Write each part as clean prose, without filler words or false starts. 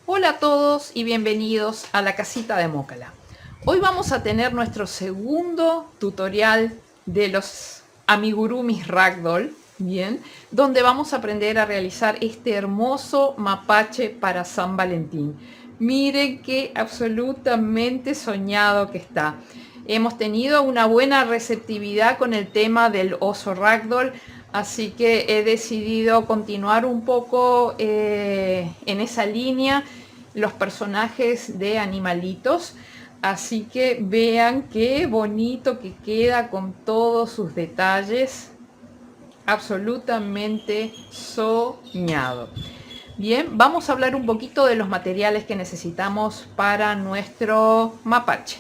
Hola a todos y bienvenidos a la casita de Mócala. Hoy vamos a tener nuestro segundo tutorial de los amigurumis Ragdoll, bien, donde vamos a aprender a realizar este hermoso mapache para San Valentín. Miren qué absolutamente soñado que está. Hemos tenido una buena receptividad con el tema del oso Ragdoll, así que he decidido continuar un poco en esa línea los personajes de animalitos. Así que vean qué bonito que queda con todos sus detalles. Absolutamente soñado. Bien, vamos a hablar un poquito de los materiales que necesitamos para nuestro mapache.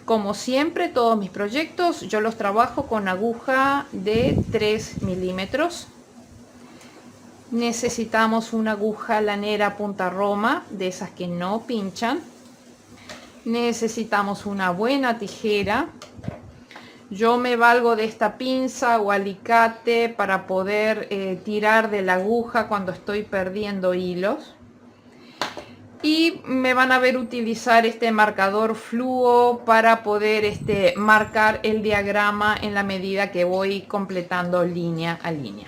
Como siempre, todos mis proyectos yo los trabajo con aguja de 3 milímetros. Necesitamos una aguja lanera punta roma, de esas que no pinchan. Necesitamos una buena tijera. Yo me valgo de esta pinza o alicate para poder tirar de la aguja cuando estoy perdiendo hilos. Y me van a ver utilizar este marcador fluo para poder marcar el diagrama en la medida que voy completando línea a línea.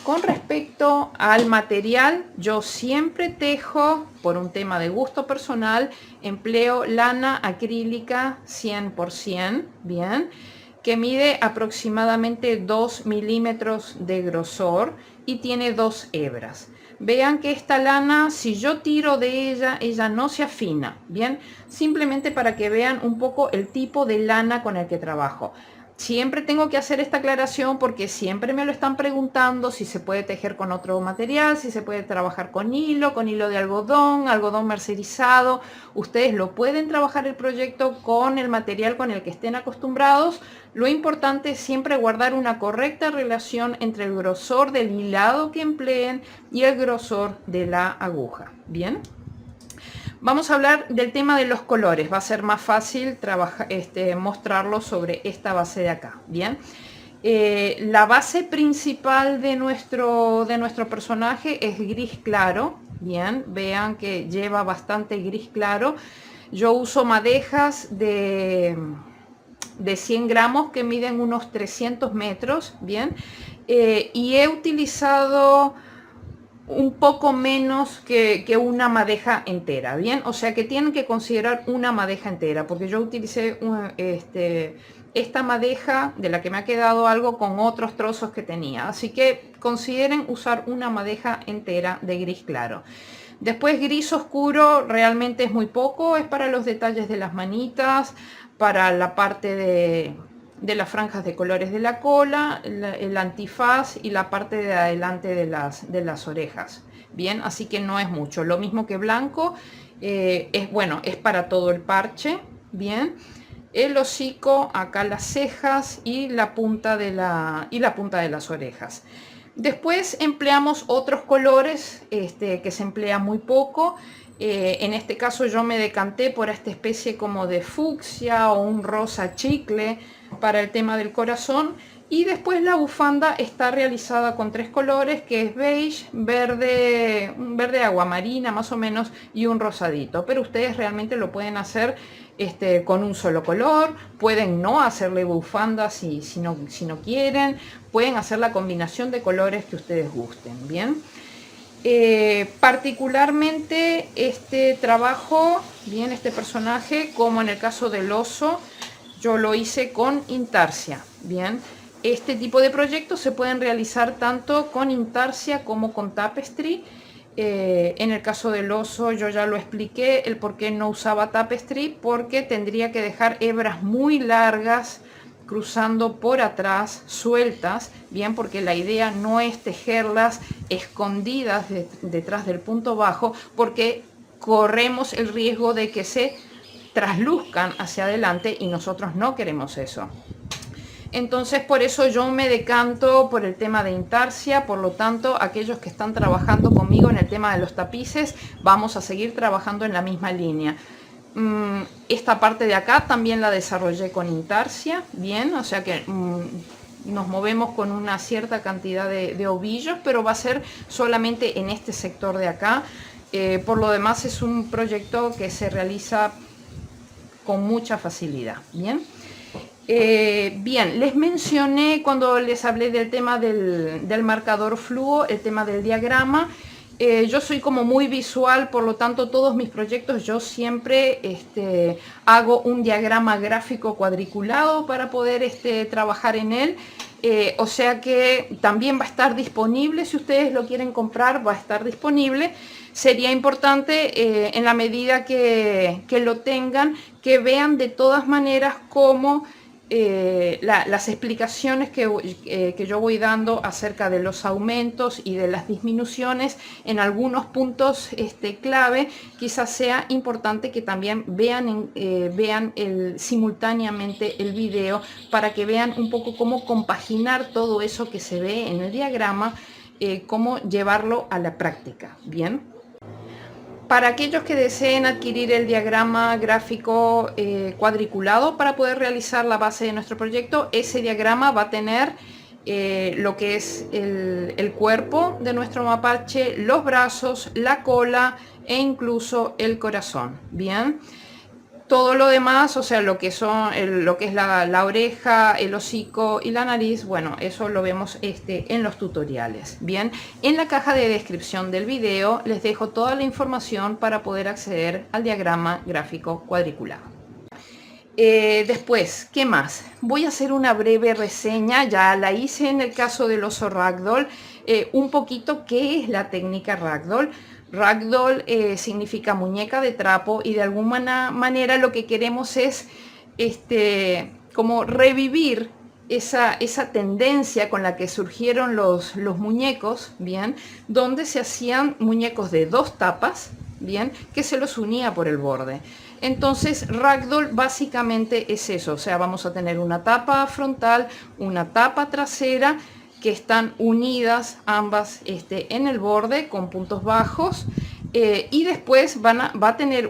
Con respecto al material, yo siempre tejo, por un tema de gusto personal, empleo lana acrílica 100%, bien, que mide aproximadamente 2 milímetros de grosor y tiene 2 hebras. Vean que esta lana, si yo tiro de ella no se afina, bien, simplemente para que vean un poco el tipo de lana con el que trabajo. Siempre tengo que hacer esta aclaración porque siempre me lo están preguntando si se puede tejer con otro material, si se puede trabajar con hilo de algodón mercerizado. Ustedes lo pueden trabajar el proyecto con el material con el que estén acostumbrados. Lo importante es siempre guardar una correcta relación entre el grosor del hilado que empleen y el grosor de la aguja. Bien. Vamos a hablar del tema de los colores. Va a ser más fácil mostrarlo sobre esta base de acá. Bien. La base principal de nuestro personaje es gris claro. Bien, vean que lleva bastante gris claro. Yo uso madejas de 100 gramos que miden unos 300 metros. Bien, y he utilizado un poco menos que una madeja entera, bien, o sea que tienen que considerar una madeja entera, porque yo utilicé esta madeja de la que me ha quedado algo con otros trozos que tenía, así que consideren usar una madeja entera de gris claro. Después gris oscuro realmente es muy poco, es para los detalles de las manitas, para la parte de las franjas de colores de la cola, el antifaz y la parte de adelante de las orejas. Bien, así que no es mucho. Lo mismo que blanco, es para todo el parche. Bien, el hocico, acá las cejas y la punta de las orejas. Después empleamos otros colores que se emplea muy poco. En este caso yo me decanté por esta especie como de fucsia o un rosa chicle para el tema del corazón. Y después la bufanda está realizada con 3 colores, que es beige, verde, un verde aguamarina más o menos, y un rosadito. Pero ustedes realmente lo pueden hacer con un solo color, pueden no hacerle bufanda si no quieren, pueden hacer la combinación de colores que ustedes gusten. Bien. Particularmente este trabajo, bien, este personaje, como en el caso del oso, yo lo hice con intarsia. Bien, este tipo de proyectos se pueden realizar tanto con intarsia como con tapestry. En el caso del oso yo ya lo expliqué el por qué no usaba tapestry, porque tendría que dejar hebras muy largas cruzando por atrás, sueltas, bien, porque la idea no es tejerlas escondidas detrás del punto bajo, porque corremos el riesgo de que se trasluzcan hacia adelante y nosotros no queremos eso. Entonces por eso yo me decanto por el tema de intarsia. Por lo tanto, aquellos que están trabajando conmigo en el tema de los tapices, vamos a seguir trabajando en la misma línea. Esta parte de acá también la desarrollé con intarsia, bien, o sea que nos movemos con una cierta cantidad de ovillos, pero va a ser solamente en este sector de acá. Por lo demás es un proyecto que se realiza con mucha facilidad. Bien. Bien, les mencioné cuando les hablé del tema del marcador fluo, el tema del diagrama. Yo soy como muy visual, por lo tanto todos mis proyectos yo siempre hago un diagrama gráfico cuadriculado para poder trabajar en él. O sea que también va a estar disponible, si ustedes lo quieren comprar, va a estar disponible. Sería importante, en la medida que lo tengan, que vean de todas maneras cómo las explicaciones que yo voy dando acerca de los aumentos y de las disminuciones en algunos puntos clave. Quizás sea importante que también vean simultáneamente el video para que vean un poco cómo compaginar todo eso que se ve en el diagrama, cómo llevarlo a la práctica. Bien. Para aquellos que deseen adquirir el diagrama gráfico cuadriculado para poder realizar la base de nuestro proyecto, ese diagrama va a tener lo que es el cuerpo de nuestro mapache, los brazos, la cola e incluso el corazón. Bien. Todo lo demás, o sea, lo que es la oreja, el hocico y la nariz, bueno, eso lo vemos en los tutoriales. Bien, en la caja de descripción del video les dejo toda la información para poder acceder al diagrama gráfico cuadriculado. Después, ¿qué más? Voy a hacer una breve reseña, ya la hice en el caso del oso Ragdoll, un poquito qué es la técnica Ragdoll. Ragdoll significa muñeca de trapo y de alguna manera lo que queremos es como revivir esa tendencia con la que surgieron los muñecos, bien, donde se hacían muñecos de dos tapas, bien, que se los unía por el borde. Entonces Ragdoll básicamente es eso, o sea, vamos a tener una tapa frontal, una tapa trasera, que están unidas ambas en el borde con puntos bajos, y después va a tener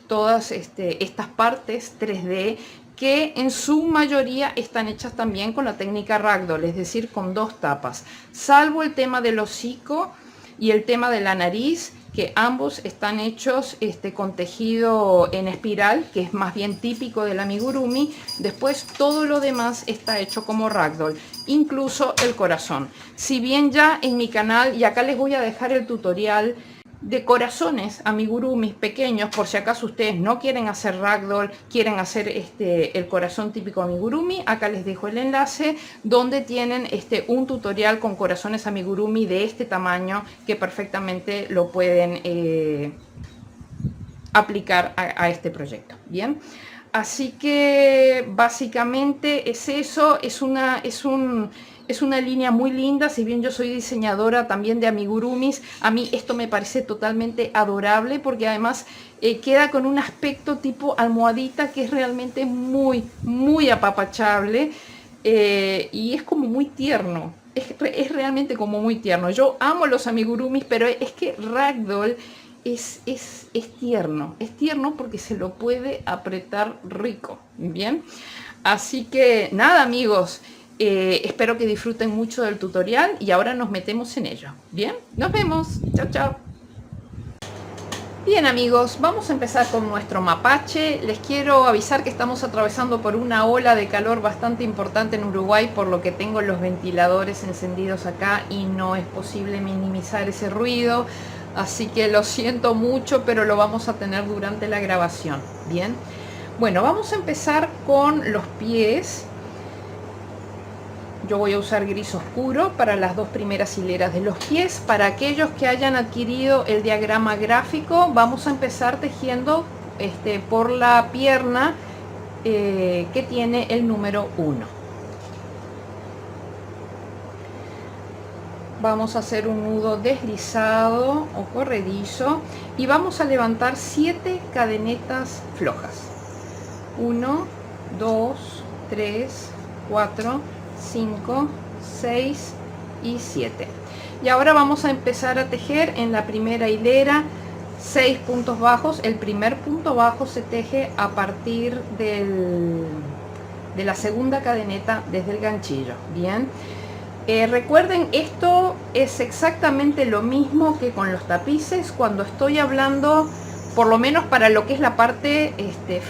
todas estas partes 3D que en su mayoría están hechas también con la técnica Ragdoll, es decir, con dos tapas, salvo el tema del hocico y el tema de la nariz, que ambos están hechos con tejido en espiral, que es más bien típico del amigurumi. Después todo lo demás está hecho como Ragdoll, incluso el corazón. Si bien ya en mi canal, y acá les voy a dejar el tutorial de corazones amigurumis pequeños, por si acaso ustedes no quieren hacer Ragdoll, quieren hacer el corazón típico amigurumi, acá les dejo el enlace donde tienen un tutorial con corazones amigurumi de este tamaño que perfectamente lo pueden aplicar a este proyecto. Bien, así que básicamente es eso, es una línea muy linda. Si bien yo soy diseñadora también de amigurumis, a mí esto me parece totalmente adorable porque además queda con un aspecto tipo almohadita que es realmente muy, muy apapachable, y es como muy tierno. Es realmente como muy tierno. Yo amo los amigurumis, pero es que Ragdoll es tierno porque se lo puede apretar rico. Bien, así que nada, amigos. Espero que disfruten mucho del tutorial y ahora nos metemos en ello. Bien, nos vemos. Chao, chao. Bien, amigos, vamos a empezar con nuestro mapache. Les quiero avisar que estamos atravesando por una ola de calor bastante importante en Uruguay, por lo que tengo los ventiladores encendidos acá y no es posible minimizar ese ruido. Así que lo siento mucho, pero lo vamos a tener durante la grabación. Bien, bueno, vamos a empezar con los pies. Yo voy a usar gris oscuro para las dos primeras hileras de los pies. Para aquellos que hayan adquirido el diagrama gráfico, vamos a empezar tejiendo por la pierna que tiene el número 1. Vamos a hacer un nudo deslizado o corredizo y vamos a levantar 7 cadenetas flojas. 1, 2, 3, 4, 5, 6 y 7. Y ahora vamos a empezar a tejer en la primera hilera 6 puntos bajos. El primer punto bajo se teje a partir de la segunda cadeneta desde el ganchillo. Bien, recuerden, esto es exactamente lo mismo que con los tapices. Cuando estoy hablando, por lo menos para lo que es la parte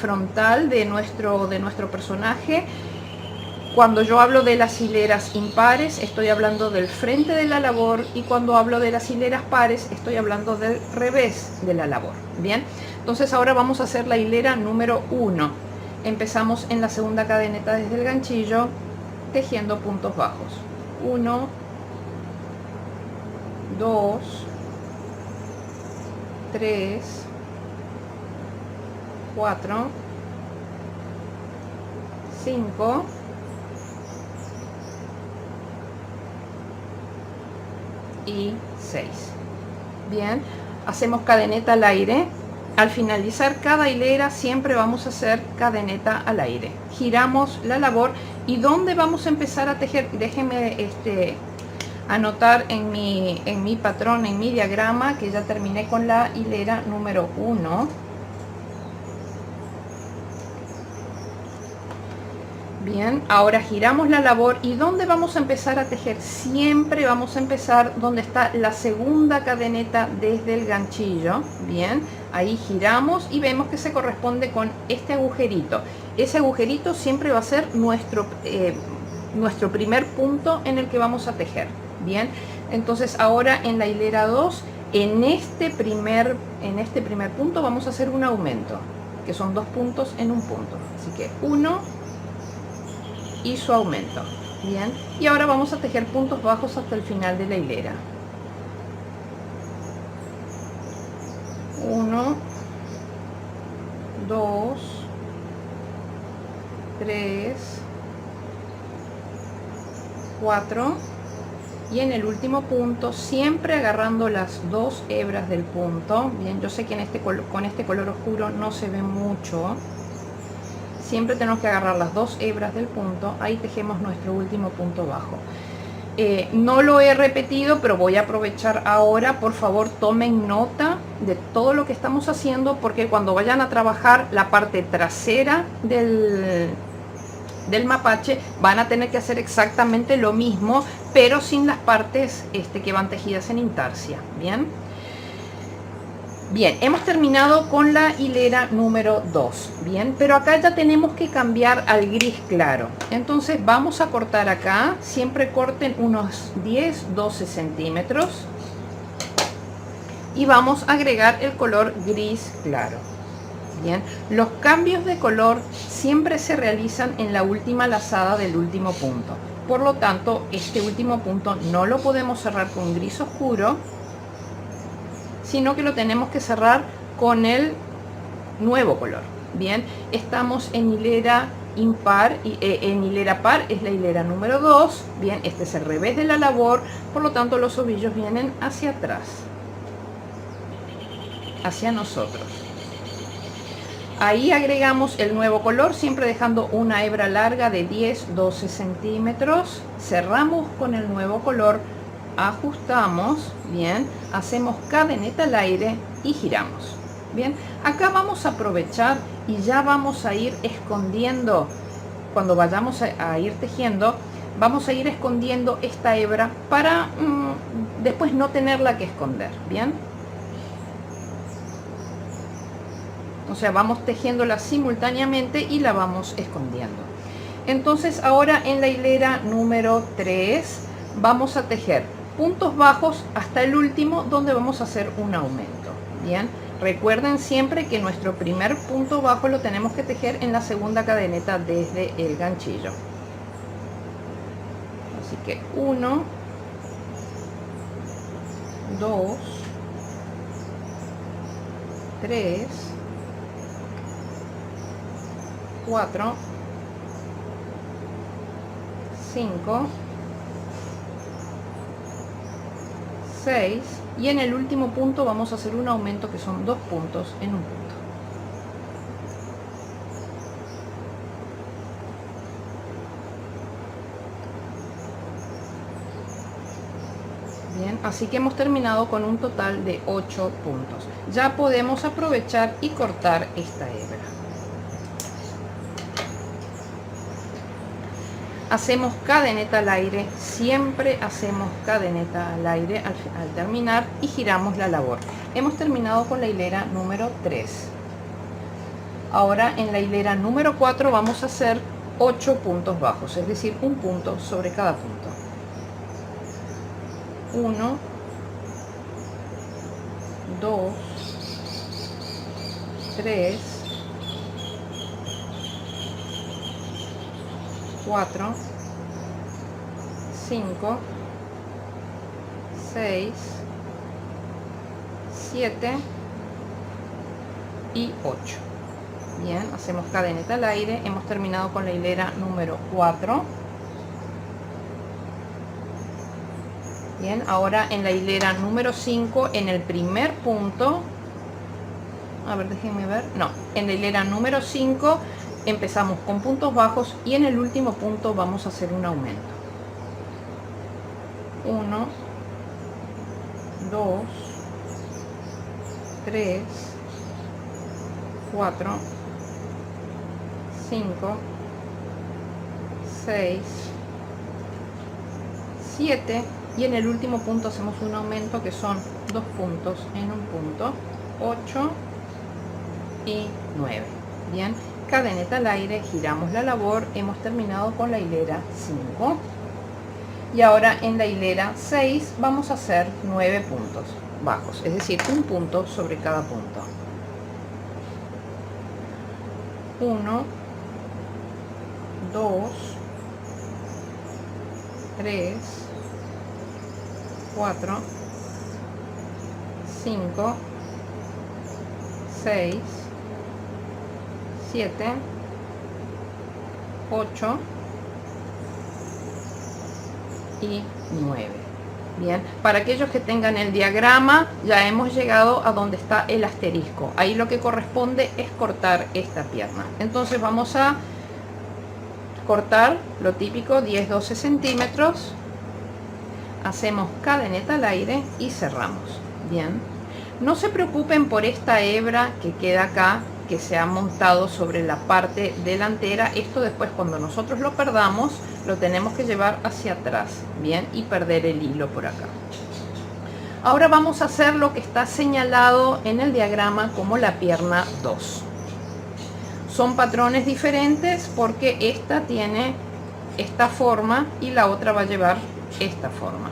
frontal de nuestro personaje, cuando yo hablo de las hileras impares, estoy hablando del frente de la labor, y cuando hablo de las hileras pares, estoy hablando del revés de la labor. Bien, entonces ahora vamos a hacer la hilera número 1. Empezamos en la segunda cadeneta desde el ganchillo, tejiendo puntos bajos. 1, 2, 3, 4, 5, y 6. Bien, hacemos cadeneta al aire. Al finalizar cada hilera siempre vamos a hacer cadeneta al aire. Giramos la labor, y ¿dónde vamos a empezar a tejer? Déjenme anotar en mi patrón, en mi diagrama, que ya terminé con la hilera número 1. Bien, ahora giramos la labor, y ¿dónde vamos a empezar a tejer? Siempre vamos a empezar donde está la segunda cadeneta desde el ganchillo. Bien, ahí giramos y vemos que se corresponde con este agujerito. Ese agujerito siempre va a ser nuestro primer punto en el que vamos a tejer. Bien, entonces ahora en la hilera 2, en este primer punto vamos a hacer un aumento, que son 2 puntos en un punto. Así que 1 y su aumento. Bien, y ahora vamos a tejer puntos bajos hasta el final de la hilera. 1, 2, 3, 4, y en el último punto, siempre agarrando las 2 hebras del punto. Bien, yo sé que con este color oscuro no se ve mucho. Siempre tenemos que agarrar las 2 hebras del punto. Ahí tejemos nuestro último punto bajo. No lo he repetido, pero voy a aprovechar ahora. Por favor, tomen nota de todo lo que estamos haciendo, porque cuando vayan a trabajar la parte trasera del mapache, van a tener que hacer exactamente lo mismo, pero sin las partes que van tejidas en intarsia. Bien, hemos terminado con la hilera número 2. Bien, pero acá ya tenemos que cambiar al gris claro. Entonces vamos a cortar acá. Siempre corten unos 10-12 centímetros. Y vamos a agregar el color gris claro. Bien, los cambios de color siempre se realizan en la última lazada del último punto. Por lo tanto, este último punto no lo podemos cerrar con gris oscuro, sino que lo tenemos que cerrar con el nuevo color. Bien, estamos en hilera impar, y en hilera par es la hilera número 2. Bien, este es el revés de la labor, por lo tanto los ovillos vienen hacia atrás, hacia nosotros. Ahí agregamos el nuevo color, siempre dejando una hebra larga de 10-12 centímetros. Cerramos con el nuevo color, ajustamos, bien, hacemos cadeneta al aire y giramos. Bien, acá vamos a aprovechar y ya vamos a ir escondiendo, cuando vayamos a ir tejiendo, vamos a ir escondiendo esta hebra para después no tenerla que esconder. Bien, o sea, vamos tejiéndola simultáneamente y la vamos escondiendo. Entonces ahora en la hilera número 3 vamos a tejer puntos bajos hasta el último, donde vamos a hacer un aumento. Bien, recuerden siempre que nuestro primer punto bajo lo tenemos que tejer en la segunda cadeneta desde el ganchillo. Así que 1, 2, 3, 4, 5, 6, y en el último punto vamos a hacer un aumento, que son 2 puntos en un punto. Bien, así que hemos terminado con un total de 8 puntos. Ya podemos aprovechar y cortar esta hebra. hacemos cadeneta al aire, siempre hacemos cadeneta al aire al terminar y giramos la labor. Hemos terminado con la hilera número 3. Ahora en la hilera número 4 vamos a hacer 8 puntos bajos, es decir, un punto sobre cada punto. 1, 2, 3, 4, 5, 6, 7 y 8. Bien, hacemos cadeneta al aire. Hemos terminado con la hilera número 4. Bien, ahora en la hilera número 5, en el primer punto, a ver, déjenme ver, no, en la hilera número 5 empezamos con puntos bajos y en el último punto vamos a hacer un aumento. 1, 2, 3, 4, 5, 6, 7 y en el último punto hacemos un aumento que son 2 puntos en un punto, 8 y 9. Bien, cadeneta al aire, giramos la labor, hemos terminado con la hilera 5 y ahora en la hilera 6 vamos a hacer 9 puntos bajos, es decir, un punto sobre cada punto. 1, 2, 3, 4, 5, 6, 7, 8 y 9. Bien, para aquellos que tengan el diagrama, ya hemos llegado a donde está el asterisco. Ahí lo que corresponde es cortar esta pierna. Entonces vamos a cortar lo típico, 10-12 centímetros. Hacemos cadeneta al aire y cerramos. Bien, no se preocupen por esta hebra que queda acá, que se ha montado sobre la parte delantera. Esto después, cuando nosotros lo perdamos, lo tenemos que llevar hacia atrás, bien, y perder el hilo por acá. Ahora vamos a hacer lo que está señalado en el diagrama como la pierna 2. Son patrones diferentes porque esta tiene esta forma y la otra va a llevar esta forma.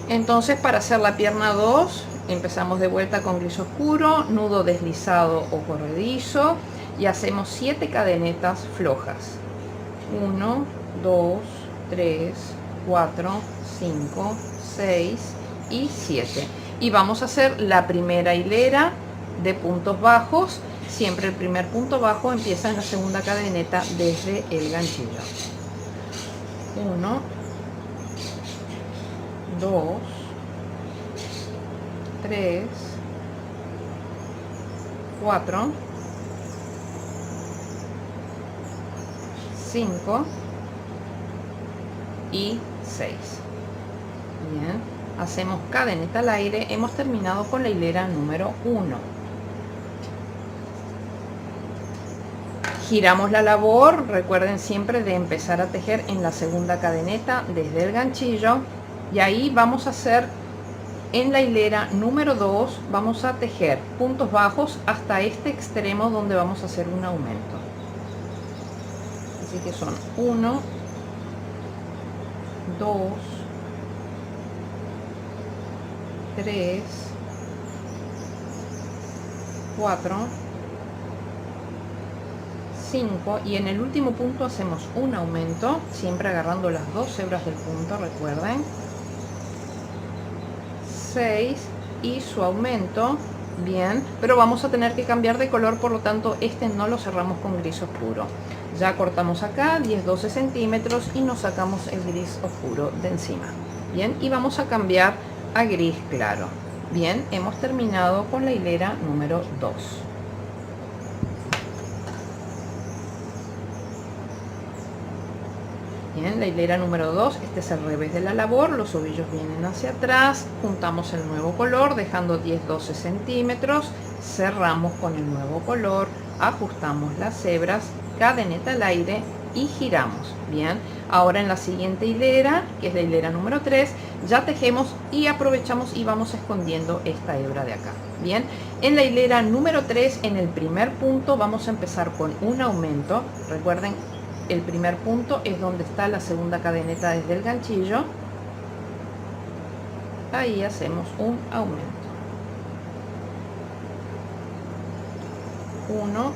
Entonces, para hacer la pierna 2, empezamos de vuelta con gris oscuro, nudo deslizado o corredizo y hacemos 7 cadenetas flojas. 1, 2, 3, 4, 5, 6 y 7. Y vamos a hacer la primera hilera de puntos bajos. Siempre el primer punto bajo empieza en la segunda cadeneta desde el ganchillo. 1, 2, 3, 4, 5 y 6. Bien, hacemos cadeneta al aire. Hemos terminado con la hilera número 1. Giramos la labor. Recuerden siempre de empezar a tejer en la segunda cadeneta desde el ganchillo y ahí vamos a hacer en la hilera número 2, vamos a tejer puntos bajos hasta este extremo donde vamos a hacer un aumento. Así que son 1, 2, 3, 4, 5 y en el último punto hacemos un aumento, siempre agarrando las dos hebras del punto, recuerden. 6 y su aumento. Bien, pero vamos a tener que cambiar de color, por lo tanto este no lo cerramos con gris oscuro. Ya cortamos acá 10-12 centímetros y nos sacamos el gris oscuro de encima. Bien, y vamos a cambiar a gris claro. Bien, hemos terminado con la hilera número 2. Bien, la hilera número 2, este es el revés de la labor, los ovillos vienen hacia atrás, juntamos el nuevo color dejando 10-12 centímetros, cerramos con el nuevo color, ajustamos las hebras, cadeneta al aire y giramos. Bien, ahora en la siguiente hilera, que es la hilera número 3, ya tejemos y aprovechamos y vamos escondiendo esta hebra de acá. Bien, en la hilera número 3, en el primer punto vamos a empezar con un aumento. Recuerden, el primer punto es donde está la segunda cadeneta desde el ganchillo. Ahí hacemos un aumento. 1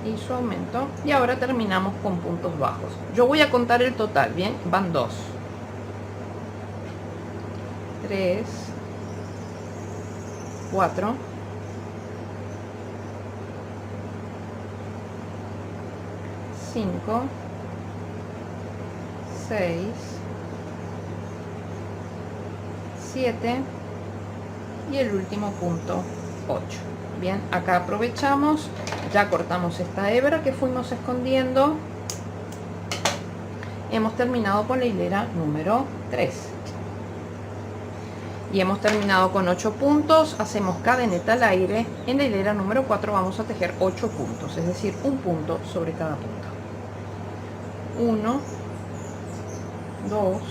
y su aumento, y ahora terminamos con puntos bajos. Yo voy a contar el total. Bien, van 2, 3, 4, 5, 6, 7 y el último punto 8. Bien, acá aprovechamos, ya cortamos esta hebra que fuimos escondiendo. Hemos terminado con la hilera número 3 y hemos terminado con 8 puntos. Hacemos cadeneta al aire. En la hilera número 4 vamos a tejer 8 puntos, es decir, un punto sobre cada punto. 1, 2,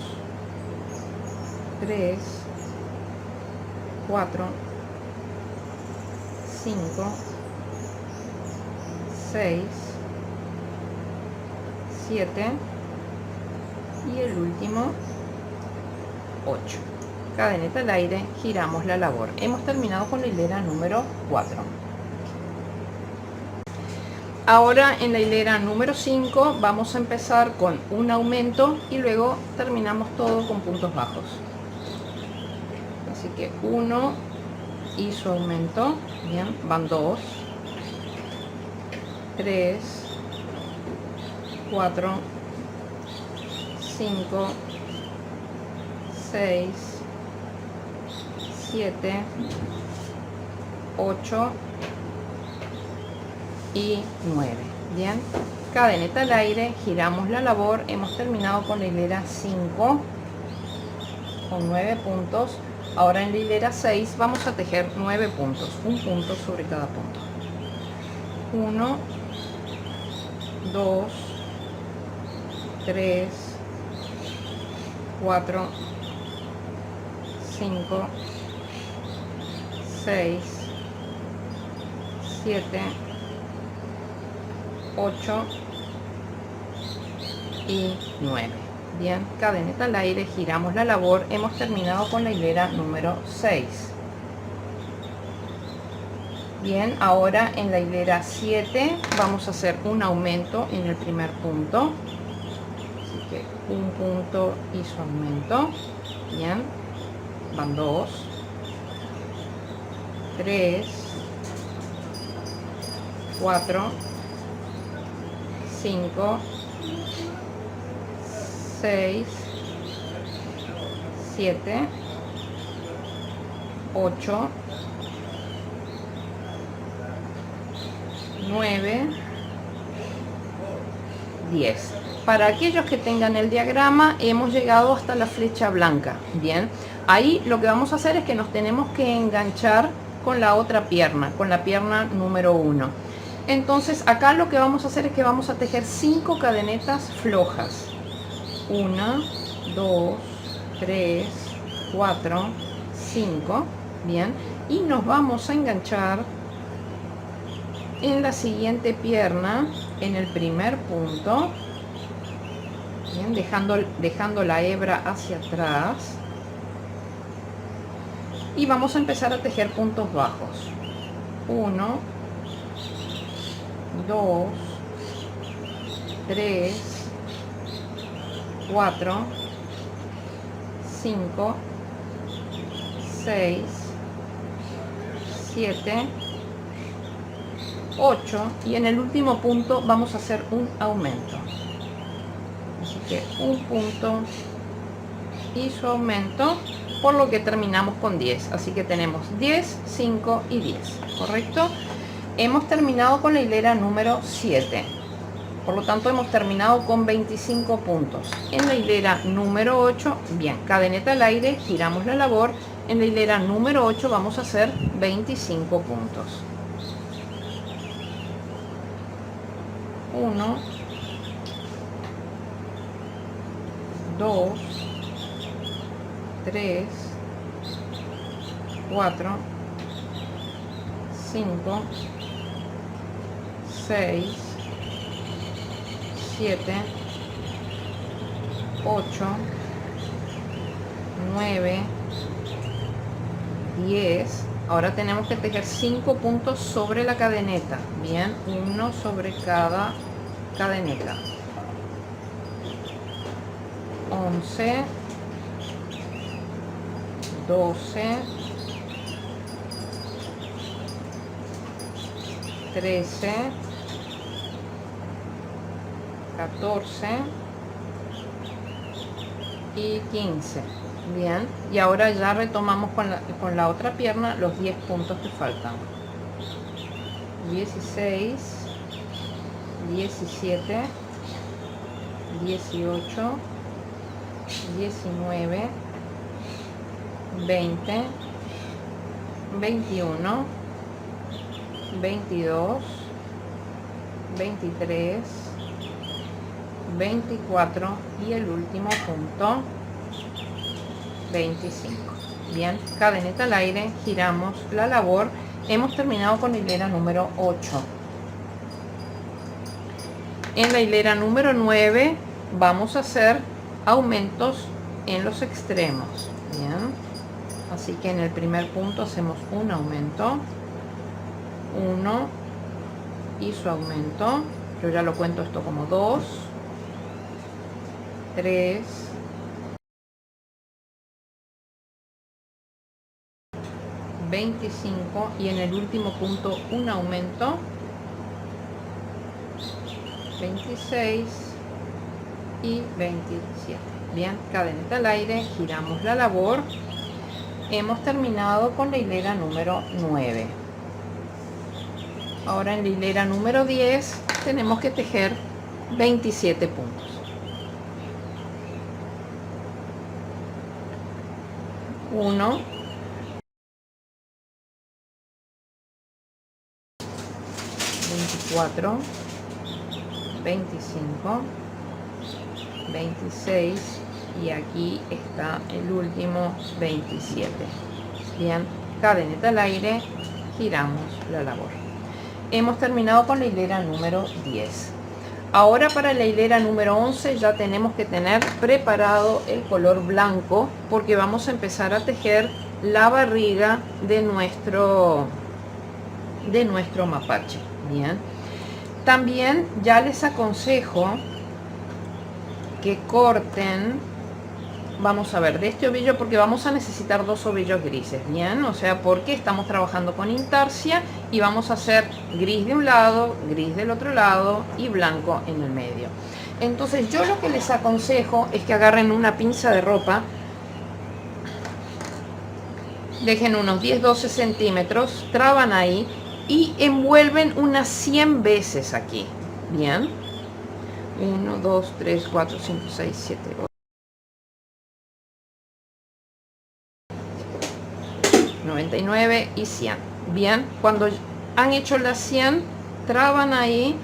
3, 4, 5, 6, 7 y el último 8. Cadeneta al aire, giramos la labor. Hemos terminado con la hilera número 4. Ahora en la hilera número 5 vamos a empezar con un aumento y luego terminamos todo con puntos bajos. Así que 1 y su aumento. Bien, van 2, 3, 4, 5, 6, 7, 8 y 9. Bien, cadeneta al aire, giramos la labor. Hemos terminado con la hilera 5 con 9 puntos. Ahora en la hilera 6 vamos a tejer 9 puntos, un punto sobre cada punto. 1, 2, 3, 4, 5, 6, 7, 8 y 9. Bien, cadeneta al aire, giramos la labor. Hemos terminado con la hilera número 6. Bien, ahora en la hilera 7 vamos a hacer un aumento en el primer punto. Así que un punto y su aumento. Bien, van 2, 3, 4, 5, 6, 7, 8, 9, 10. Para aquellos que tengan el diagrama, hemos llegado hasta la flecha blanca. Bien, ahí lo que vamos a hacer es que nos tenemos que enganchar con la otra pierna, con la pierna número 1. Entonces acá lo que vamos a hacer es que vamos a tejer 5 cadenetas flojas. 1, 2, 3, 4, 5. Bien, y nos vamos a enganchar en la siguiente pierna, en el primer punto. Bien, dejando la hebra hacia atrás, y vamos a empezar a tejer puntos bajos. 1, 2, 3, 4, 5, 6, 7, 8 y en el último punto vamos a hacer un aumento. Así que un punto y su aumento, por lo que terminamos con 10. Así que tenemos 10, 5 y 10, ¿correcto? Hemos terminado con la hilera número 7. Por lo tanto, hemos terminado con 25 puntos. En la hilera número 8, bien, cadeneta al aire, giramos la labor. En la hilera número 8 vamos a hacer 25 puntos. 1, 2, 3, 4, 5, 6, 7, 8, 9, 10. Ahora tenemos que tejer 5 puntos sobre la cadeneta. Bien, uno sobre cada cadeneta. 11, 12, 13, 14 y 15. Bien, y ahora ya retomamos con la otra pierna los 10 puntos que faltan. 16, 17, 18, 19, 20, 21, 22, 23, 24 y el último punto 25. Bien, cadeneta al aire, giramos la labor. Hemos terminado con la hilera número 8. En la hilera número 9 vamos a hacer aumentos en los extremos. Bien, así que en el primer punto hacemos un aumento, 1 y su aumento. Yo ya lo cuento esto como 2, 3, 25 y en el último punto un aumento, 26 y 27. Bien, cadeneta al aire, giramos la labor. Hemos terminado con la hilera número 9. Ahora en la hilera número 10 tenemos que tejer 27 puntos. 1, 24, 25, 26 y aquí está el último 27. Bien, cadeneta al aire, giramos la labor. Hemos terminado con la hilera número 10. Ahora para la hilera número 11 ya tenemos que tener preparado el color blanco porque vamos a empezar a tejer la barriga de nuestro mapache. Bien, también ya les aconsejo que corten, vamos a ver, de este ovillo, porque vamos a necesitar 2 ovillos grises. Bien, o sea, porque estamos trabajando con intarsia y vamos a hacer gris de un lado, gris del otro lado y blanco en el medio. Entonces yo lo que les aconsejo es que agarren una pinza de ropa, dejen unos 10-12 centímetros, traban ahí y envuelven unas 100 veces aquí. Bien, 1, 2, 3, 4, 5, 6, 7, 8, 99 y 100. Bien, cuando han hecho las 100, traban ahí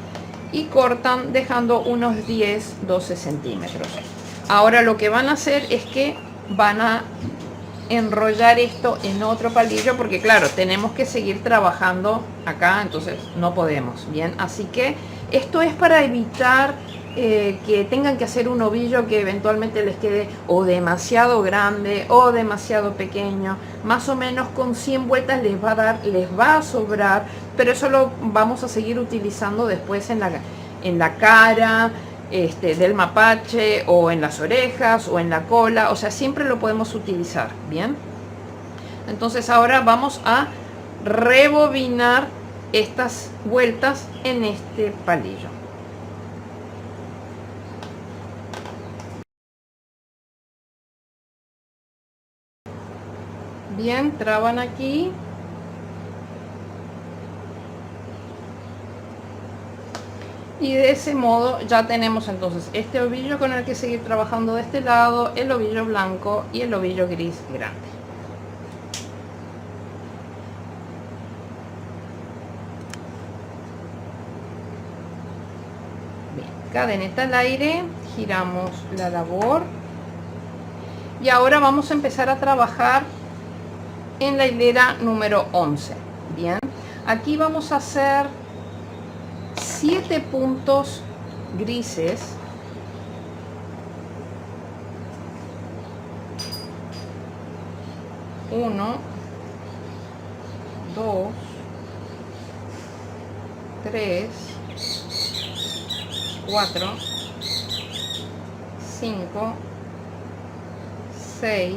y cortan dejando unos 10-12 centímetros. Ahora lo que van a hacer es que van a enrollar esto en otro palillo porque claro, tenemos que seguir trabajando acá, entonces no podemos. Bien, así que esto es para evitar que tengan que hacer un ovillo que eventualmente les quede o demasiado grande o demasiado pequeño. Más o menos con 100 vueltas les va a sobrar, pero eso lo vamos a seguir utilizando después en la cara del mapache, o en las orejas o en la cola, o sea, siempre lo podemos utilizar. Bien, entonces ahora vamos a rebobinar estas vueltas en este palillo. Bien, traban aquí. Y de ese modo ya tenemos entonces este ovillo con el que seguir trabajando de este lado, el ovillo blanco y el ovillo gris grande. cadeneta al aire, giramos la labor y ahora vamos a empezar a trabajar en la hilera número 11. Bien, aquí vamos a hacer 7 puntos grises. Uno, 2, 3, 4, 5, 6,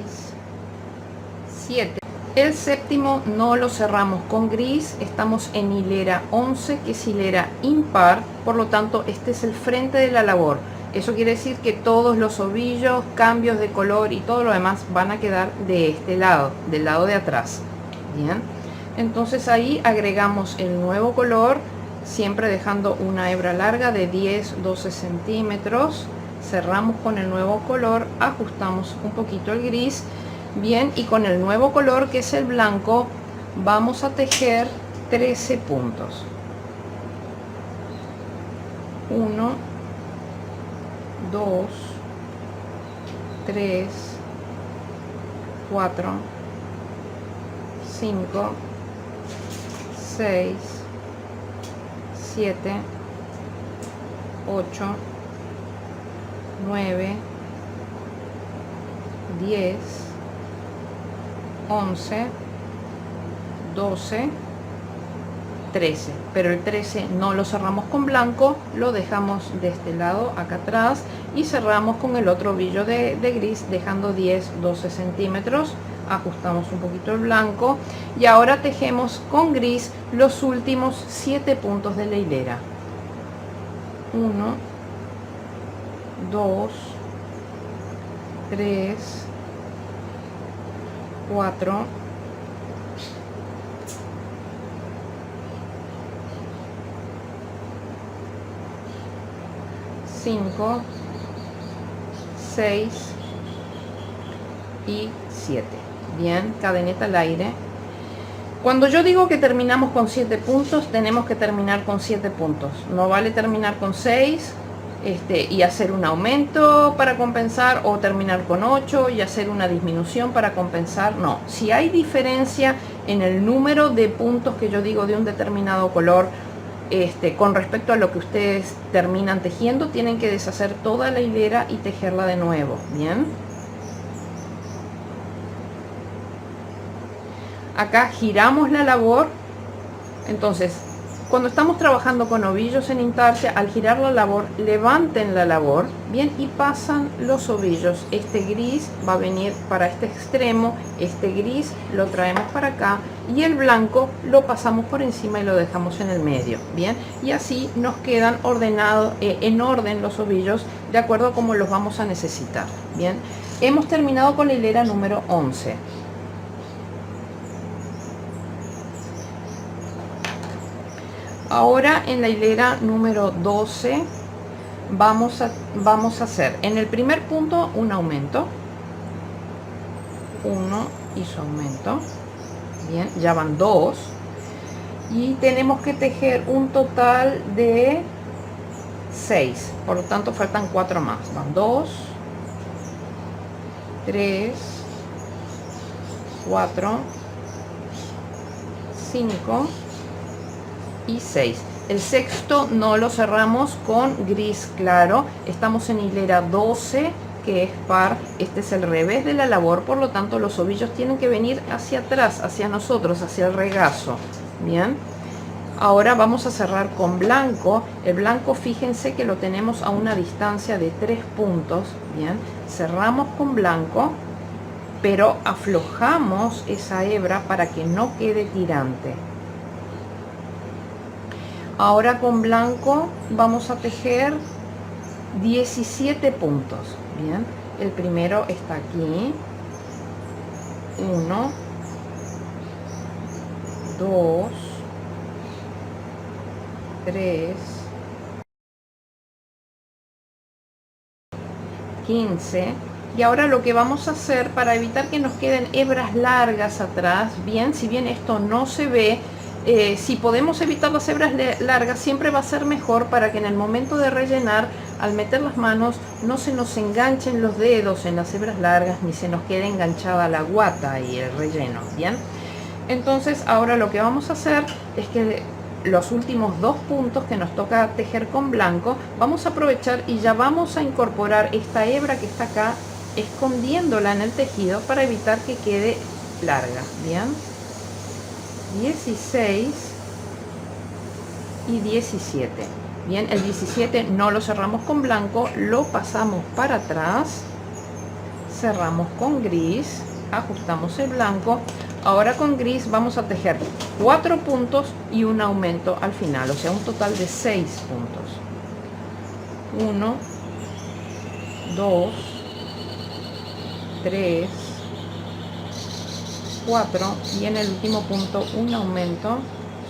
7. El séptimo no lo cerramos con gris, estamos en hilera 11, que es hilera impar, por lo tanto este es el frente de la labor. Eso quiere decir que todos los ovillos, cambios de color y todo lo demás van a quedar de este lado, del lado de atrás. Bien, entonces ahí agregamos el nuevo color, siempre dejando una hebra larga de 10-12 centímetros. Cerramos con el nuevo color, ajustamos un poquito el gris. Bien, y con el nuevo color, que es el blanco, vamos a tejer 13 puntos. 1, 2, 3, 4, 5, 6, 7, 8, 9, 10, 11, 12, 13, pero el 13 no lo cerramos con blanco, lo dejamos de este lado acá atrás y cerramos con el otro ovillo de gris, dejando 10-12 centímetros. Ajustamos un poquito el blanco y ahora tejemos con gris los últimos 7 puntos de la hilera. 1, 2, 3, 4, 5, 6 y 7. Bien, cadeneta al aire. Cuando yo digo que terminamos con 7 puntos, tenemos que terminar con 7 puntos. No vale terminar con 6 y hacer un aumento para compensar, o terminar con 8 y hacer una disminución para compensar. No, si hay diferencia en el número de puntos que yo digo de un determinado color, con respecto a lo que ustedes terminan tejiendo, tienen que deshacer toda la hilera y tejerla de nuevo. Bien, acá giramos la labor. Entonces, cuando estamos trabajando con ovillos en intarsia, al girar la labor, levanten la labor, bien, y pasan los ovillos. Este gris va a venir para este extremo, este gris lo traemos para acá y el blanco lo pasamos por encima y lo dejamos en el medio. Bien, y así nos quedan ordenados, en orden los ovillos, de acuerdo a cómo los vamos a necesitar. Bien, hemos terminado con la hilera número 11. Ahora en la hilera número 12 vamos a hacer en el primer punto un aumento. 1 y su aumento. Bien, ya van 2. Y tenemos que tejer un total de 6. Por lo tanto faltan 4 más. Van 2, 3, 4, 5 y 6. El sexto no lo cerramos con gris claro. Estamos en hilera 12, que es par. Este es el revés de la labor, por lo tanto los ovillos tienen que venir hacia atrás, hacia nosotros, hacia el regazo. Bien, ahora vamos a cerrar con blanco. El blanco, fíjense que lo tenemos a una distancia de 3 puntos. Bien, cerramos con blanco, pero aflojamos esa hebra para que no quede tirante. Ahora con blanco vamos a tejer 17 puntos. Bien, el primero está aquí. 1, 2, 3, 15. Y ahora lo que vamos a hacer, para evitar que nos queden hebras largas atrás, bien, si bien esto no se ve, si podemos evitar las hebras largas, siempre va a ser mejor, para que en el momento de rellenar al meter las manos no se nos enganchen los dedos en las hebras largas ni se nos quede enganchada la guata y el relleno, ¿bien? Entonces ahora lo que vamos a hacer es que los últimos 2 puntos que nos toca tejer con blanco, vamos a aprovechar y ya vamos a incorporar esta hebra que está acá, escondiéndola en el tejido para evitar que quede larga, ¿bien? 16 y 17. Bien, el 17 no lo cerramos con blanco, lo pasamos para atrás, cerramos con gris, ajustamos el blanco. Ahora con gris vamos a tejer 4 puntos y un aumento al final, o sea, un total de 6 puntos. 1, 2, 3, 4 y en el último punto un aumento,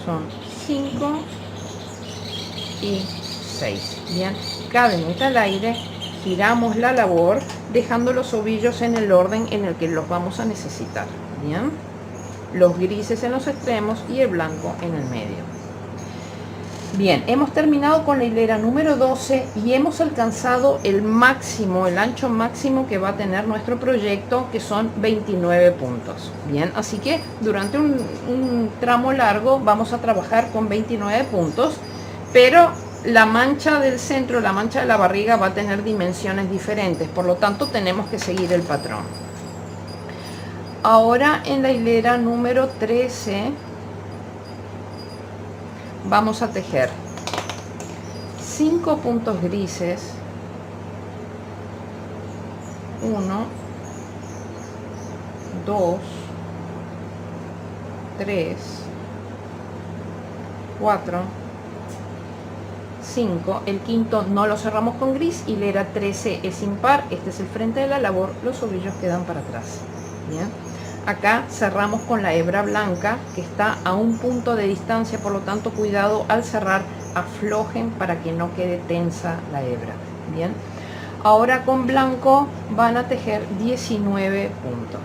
son 5 y 6. Bien, cadeneta al aire, giramos la labor dejando los ovillos en el orden en el que los vamos a necesitar. Bien, los grises en los extremos y el blanco en el medio. Bien, hemos terminado con la hilera número 12 y hemos alcanzado el máximo, el ancho máximo que va a tener nuestro proyecto, que son 29 puntos. Bien, así que durante un tramo largo vamos a trabajar con 29 puntos, pero la mancha del centro, la mancha de la barriga va a tener dimensiones diferentes, por lo tanto tenemos que seguir el patrón. Ahora en la hilera número 13 vamos a tejer 5 puntos grises, 1, 2, 3, 4, 5, el quinto no lo cerramos con gris, hilera 13 es impar, este es el frente de la labor, los ovillos quedan para atrás. Bien, acá cerramos con la hebra blanca que está a un punto de distancia, por lo tanto cuidado al cerrar, aflojen para que no quede tensa la hebra. Bien, ahora con blanco van a tejer 19 puntos.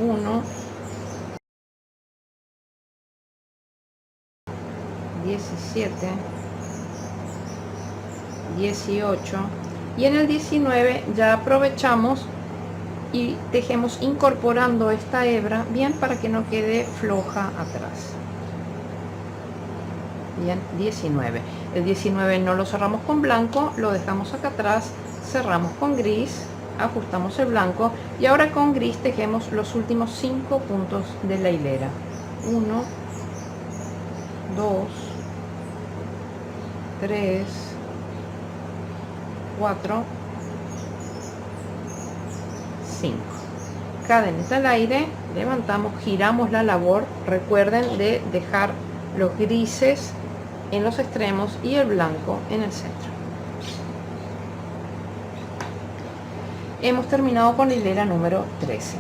1, 17, 18 y en el 19 ya aprovechamos y tejemos incorporando esta hebra bien para que no quede floja atrás. Bien, 19. El 19 no lo cerramos con blanco, lo dejamos acá atrás, cerramos con gris, ajustamos el blanco y ahora con gris tejemos los últimos 5 puntos de la hilera. 1, 2, 3, 4, 5. Cadeneta al aire, levantamos, giramos la labor. Recuerden de dejar los grises en los extremos y el blanco en el centro. Hemos terminado con la hilera número 13.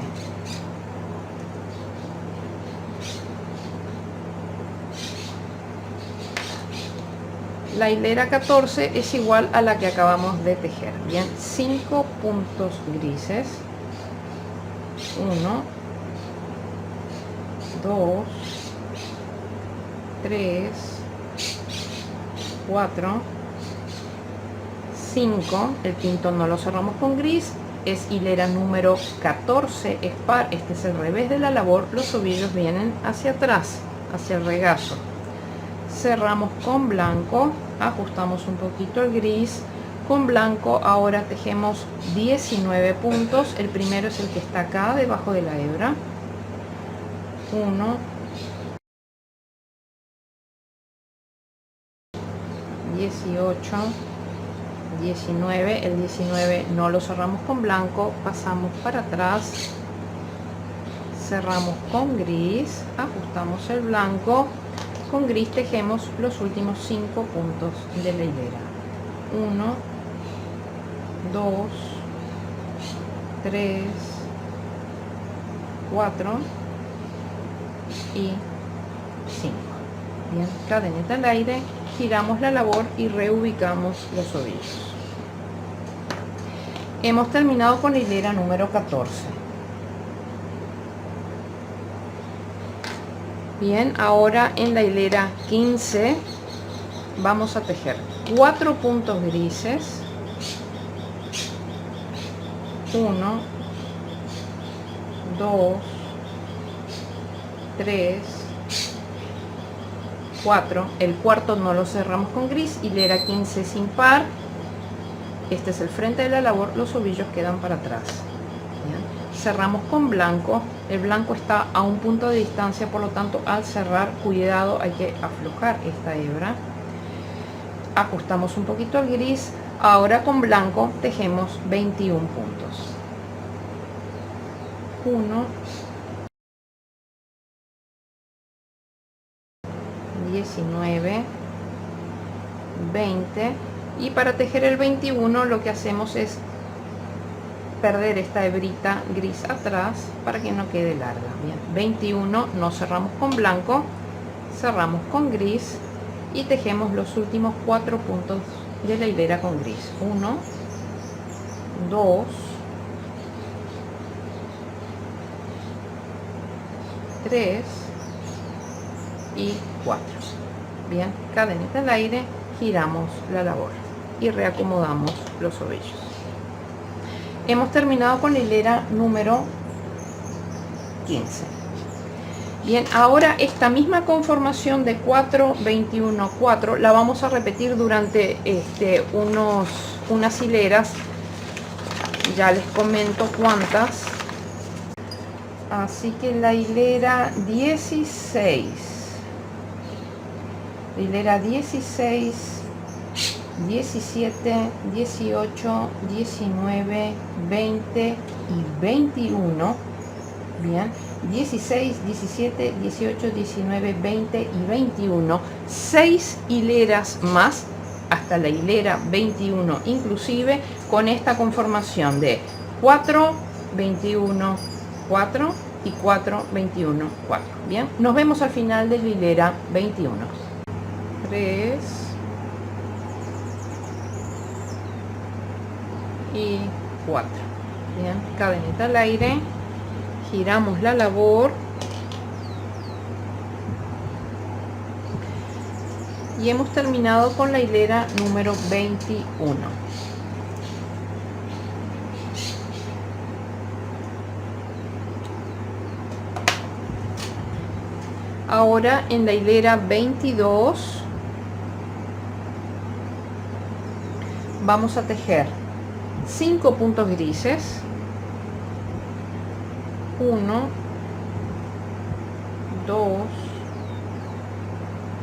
La hilera 14 es igual a la que acabamos de tejer. Bien, 5 puntos grises. 1, 2, 3, 4, 5. El quinto no lo cerramos con gris, es hilera número 14, es par, este es el revés de la labor, los ovillos vienen hacia atrás, hacia el regazo. Cerramos con blanco, ajustamos un poquito el gris. Con blanco ahora tejemos 19 puntos. El primero es el que está acá debajo de la hebra. 1, 18, 19. El 19 no lo cerramos con blanco, pasamos para atrás, cerramos con gris, ajustamos el blanco. Con gris tejemos los últimos 5 puntos de la hilera. 1, 2, 3, 4 y 5. Bien, cadeneta al aire, giramos la labor y reubicamos los ovillos. Hemos terminado con la hilera número 14. Bien, ahora en la hilera 15 vamos a tejer 4 puntos grises, 1, 2, 3, 4, el cuarto no lo cerramos con gris, hilera 15 sin par, este es el frente de la labor, los ovillos quedan para atrás. ¿Bien? Cerramos con blanco, el blanco está a un punto de distancia, por lo tanto al cerrar, cuidado, hay que aflojar esta hebra, ajustamos un poquito el gris, ahora con blanco tejemos 21 puntos, 1, 19, 20, y para tejer el 21 lo que hacemos es perder esta hebrita gris atrás para que no quede larga. Bien, 21 no cerramos con blanco, cerramos con gris y tejemos los últimos 4 puntos de la hilera con gris, 1, 2, 3 y 4. Bien, cadenita al aire, giramos la labor y reacomodamos los ovillos. Hemos terminado con la hilera número 15. Bien, ahora esta misma conformación de 4, 21, 4 la vamos a repetir durante unas hileras. Ya les comento cuántas. Así que la hilera 16, la hilera 16, 17, 18, 19, 20 y 21. Bien, 16, 17, 18, 19, 20 y 21. 6 hileras más hasta la hilera 21 inclusive, con esta conformación de 4, 21, 4 y 4, 21, 4. Bien, nos vemos al final de la hilera 21. 3 y 4. Bien, cadenita al aire, giramos la labor y hemos terminado con la hilera número 21. Ahora en la hilera 22 vamos a tejer 5 puntos grises, 1, 2,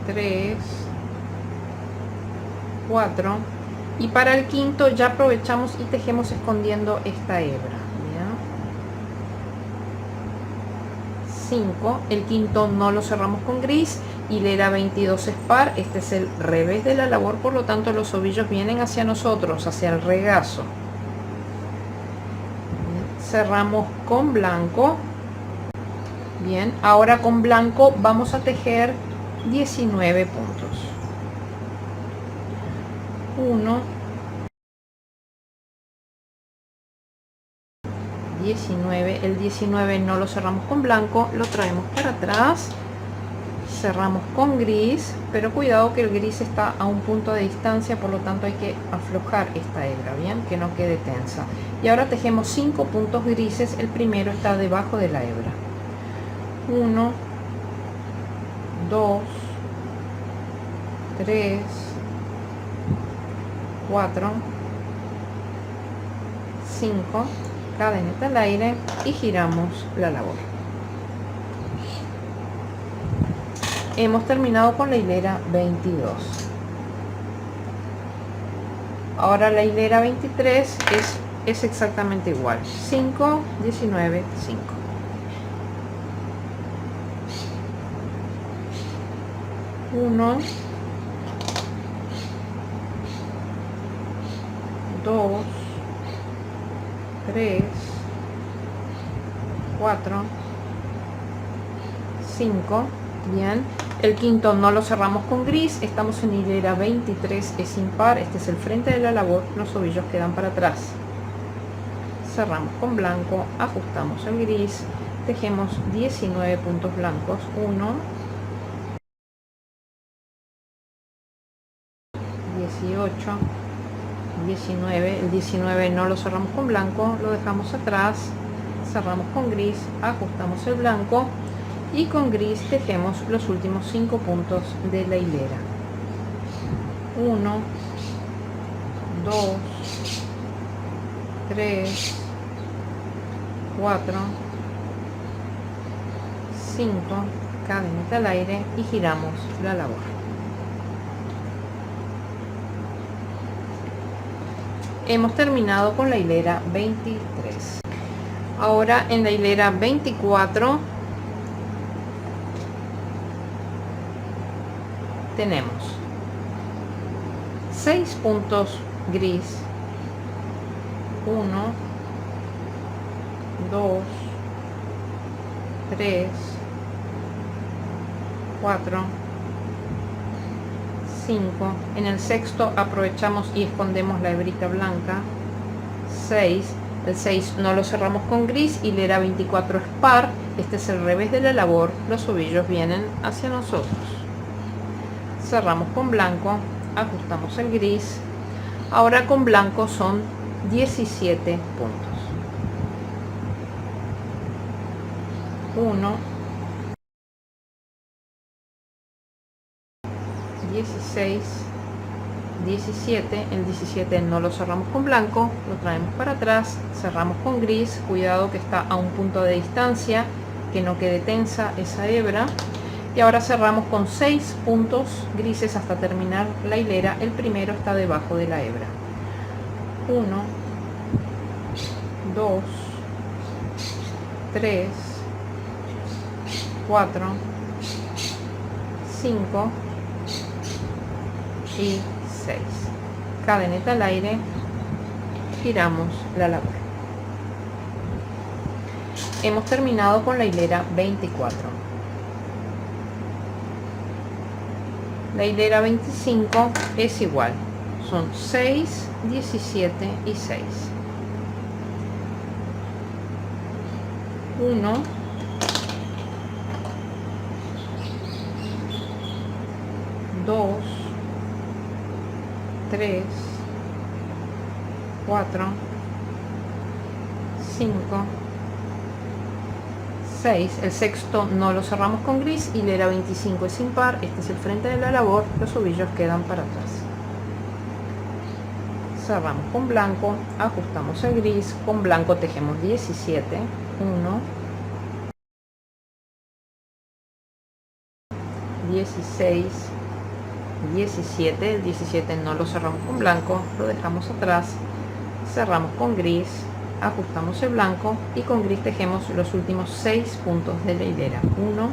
3, 4, y para el quinto ya aprovechamos y tejemos escondiendo esta hebra. 5, el quinto no lo cerramos con gris, hilera 22 es par, este es el revés de la labor, por lo tanto los ovillos vienen hacia nosotros, hacia el regazo. Bien, cerramos con blanco. Bien, ahora con blanco vamos a tejer 19 puntos. 1, 19, el 19 no lo cerramos con blanco, lo traemos para atrás, cerramos con gris, pero cuidado que el gris está a un punto de distancia, por lo tanto hay que aflojar esta hebra, bien, que no quede tensa. Y ahora tejemos 5 puntos grises, el primero está debajo de la hebra. 1, 2, 3, 4, 5, cadeneta al aire y giramos la labor. Hemos terminado con la hilera 22. Ahora la hilera 23 es exactamente igual, 5, 19, 5. 1, 2, 3, 4, 5. Bien, el quinto no lo cerramos con gris, estamos en hilera 23, es impar, este es el frente de la labor, los ovillos quedan para atrás. Cerramos con blanco, ajustamos el gris, tejemos 19 puntos blancos, 1, 19 no lo cerramos con blanco, lo dejamos atrás, cerramos con gris, ajustamos el blanco y con gris tejemos los últimos 5 puntos de la hilera. 1, 2, 3, 4, 5, cadeneta al aire y giramos la labor. Hemos terminado con la hilera 23. Ahora en la hilera 24 tenemos 6 puntos gris, 1, 2, 3, 4, 5. En el sexto aprovechamos y escondemos la hebrita blanca. 6. El 6 no lo cerramos con gris, hilera 24 es par, este es el revés de la labor, los ovillos vienen hacia nosotros. Cerramos con blanco, ajustamos el gris. Ahora con blanco son 17 puntos. 1, 16, 17, el 17 no lo cerramos con blanco, lo traemos para atrás, cerramos con gris, cuidado que está a un punto de distancia, que no quede tensa esa hebra, y ahora cerramos con 6 puntos grises hasta terminar la hilera. El primero está debajo de la hebra. 1, 2, 3, 4, 5 y 6. Cadeneta al aire, giramos la labor. Hemos terminado con la hilera 24. La hilera 25 es igual, son 6, 17 y 6. 1, 2, 3, 4, 5, 6. El sexto no lo cerramos con gris, hilera 25 es impar, este es el frente de la labor, los ovillos quedan para atrás. Cerramos con blanco, ajustamos el gris, con blanco tejemos 17, 1, 16, 17, el 17 no lo cerramos con blanco, lo dejamos atrás, cerramos con gris, ajustamos el blanco y con gris tejemos los últimos 6 puntos de la hilera. 1,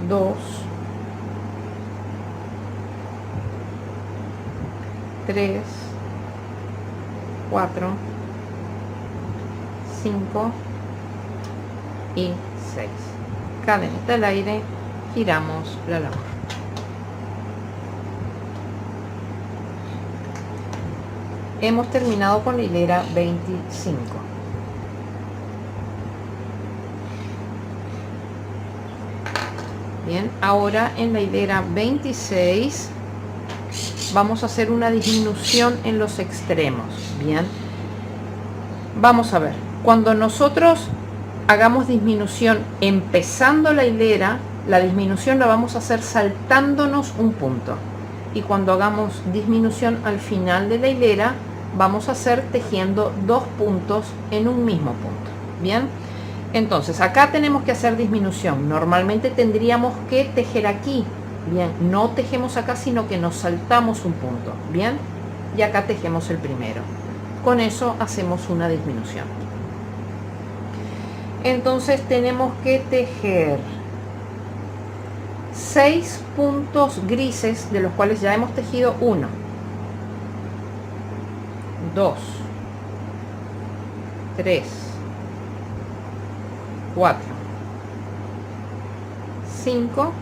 2, 3, 4, 5 y 6. Cadeneta al aire, giramos la labor. Hemos terminado con la hilera 25. Bien, ahora en la hilera 26 vamos a hacer una disminución en los extremos. Bien, vamos a ver, cuando nosotros hagamos disminución empezando la hilera, la disminución la vamos a hacer saltándonos un punto, y cuando hagamos disminución al final de la hilera vamos a hacer tejiendo 2 puntos en un mismo punto. Bien, entonces acá tenemos que hacer disminución. Normalmente tendríamos que tejer aquí. Bien, no tejemos acá, sino que nos saltamos un punto. Bien, y acá tejemos el primero. Con eso hacemos una disminución. Entonces tenemos que tejer 6 puntos grises, de los cuales ya hemos tejido 1, 2, 3, 4, 5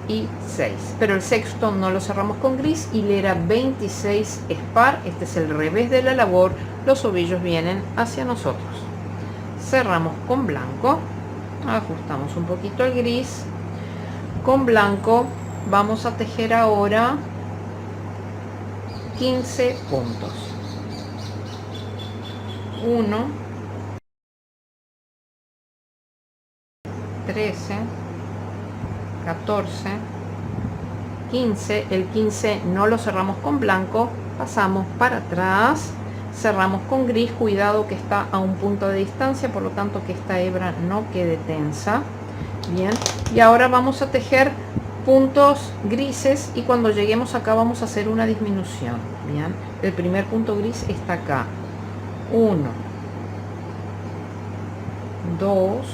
y 6. Pero el sexto no lo cerramos con gris, hilera 26 es par, este es el revés de la labor, los ovillos vienen hacia nosotros. Cerramos con blanco, ajustamos un poquito el gris. Con blanco vamos a tejer ahora 15 puntos. 1, 13, 14, 15. El 15 no lo cerramos con blanco, pasamos para atrás, cerramos con gris. Cuidado que está a un punto de distancia, por lo tanto que esta hebra no quede tensa. Bien, y ahora vamos a tejer puntos grises y cuando lleguemos acá vamos a hacer una disminución. Bien, el primer punto gris está acá. 1, 2,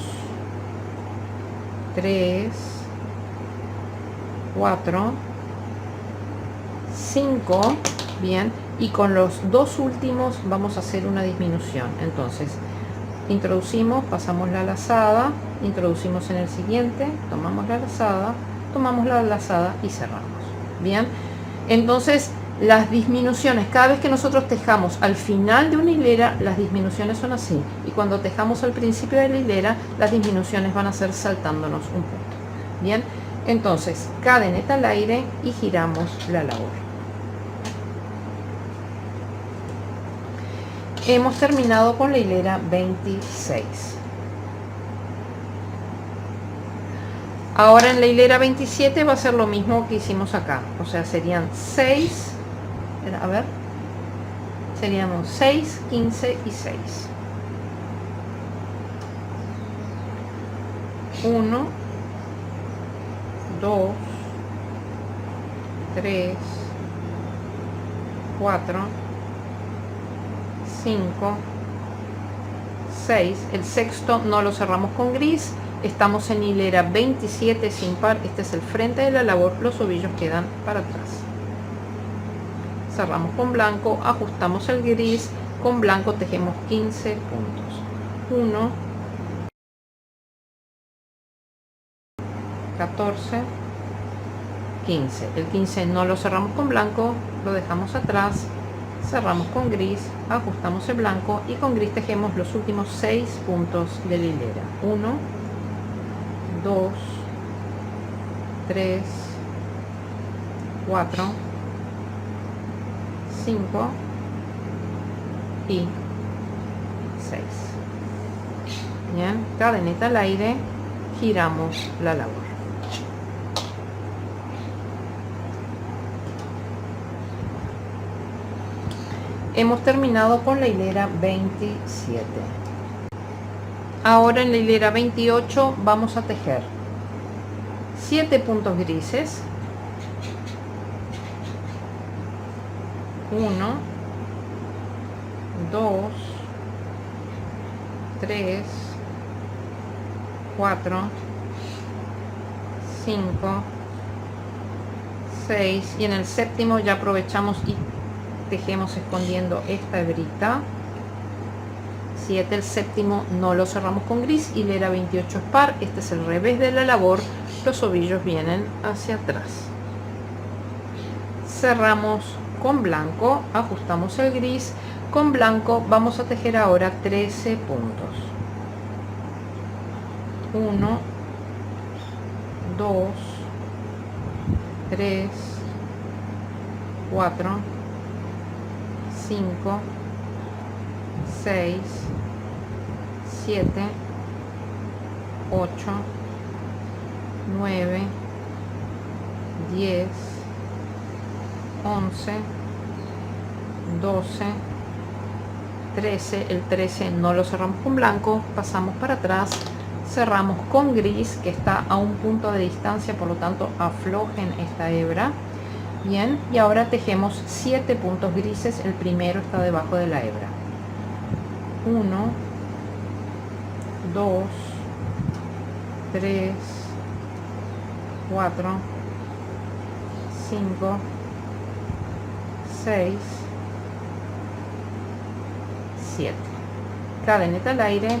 3, 4, 5. Bien, y con los dos últimos vamos a hacer una disminución. Entonces introducimos, pasamos la lazada, introducimos en el siguiente, tomamos la lazada y cerramos. Bien, entonces las disminuciones, cada vez que nosotros tejamos al final de una hilera, las disminuciones son así, y cuando tejamos al principio de la hilera, las disminuciones van a ser saltándonos un punto. Bien, entonces cadeneta al aire y giramos la labor. Hemos terminado con la hilera 26. Ahora en la hilera 27 va a ser lo mismo que hicimos acá, o sea, serían 6, a ver, seríamos 6, 15 y 6. 1, 2, 3, 4, 5, 6. El sexto no lo cerramos con gris. Estamos en hilera 27 sin par. Este es el frente de la labor. Los ovillos quedan para atrás. Cerramos con blanco, ajustamos el gris. Con blanco tejemos 15 puntos. 1, 14, 15. El 15 no lo cerramos con blanco, lo dejamos atrás. Cerramos con gris, ajustamos el blanco y con gris tejemos los últimos 6 puntos de la hilera. 1, 2, 3, 4, 5 y 6. Bien, cadeneta al aire, giramos la labor. Hemos terminado con la hilera 27. Ahora en la hilera 28 vamos a tejer 7 puntos grises, 1, 2, 3, 4, 5, 6 y en el séptimo ya aprovechamos y tejemos escondiendo esta hebrita. 7, el séptimo no lo cerramos con gris, hilera 28 es par. Este es el revés de la labor, los ovillos vienen hacia atrás. Cerramos con blanco, ajustamos el gris. Con blanco vamos a tejer ahora 13 puntos. 1, 2, 3, 4, 5, 6, 7, 8, 9, 10, 11, 12, 13. El 13 no lo cerramos con blanco, pasamos para atrás, cerramos con gris que está a un punto de distancia, por lo tanto aflojen esta hebra. Bien, y ahora tejemos 7 puntos grises. El primero está debajo de la hebra. 1, 2, 3, 4, 5, 6, 7. Cadeneta al aire,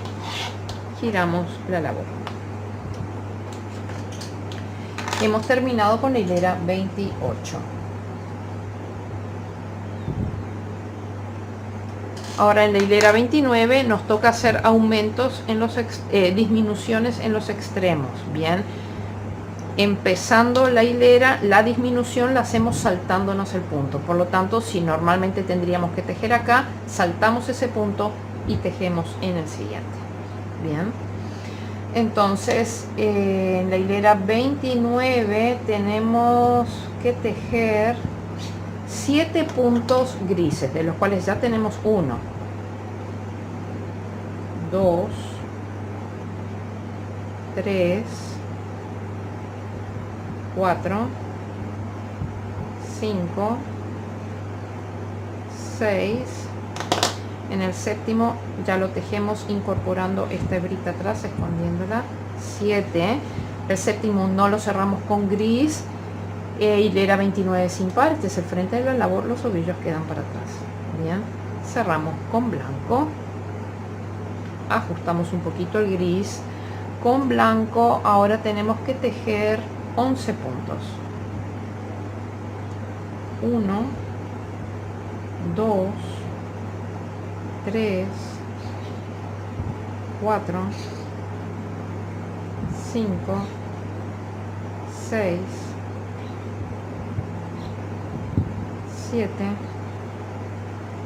giramos la labor. Hemos terminado con la hilera 28. Ahora en la hilera 29 nos toca hacer aumentos en los disminuciones en los extremos. Bien, empezando la hilera, la disminución la hacemos saltándonos el punto. Por lo tanto, si normalmente tendríamos que tejer acá, saltamos ese punto y tejemos en el siguiente. Bien, entonces en la hilera 29 tenemos que tejer 7 puntos grises, de los cuales ya tenemos 1, 2, 3, 4, 5, 6. En el séptimo ya lo tejemos incorporando esta hebrita atrás, escondiéndola. 7. El séptimo no lo cerramos con gris. Hilera 29 sin par, este es el frente de la labor, los ovillos quedan para atrás. Bien, cerramos con blanco, ajustamos un poquito el gris. Con blanco ahora tenemos que tejer 11 puntos. 1, 2, 3, 4, 5, 6, 7,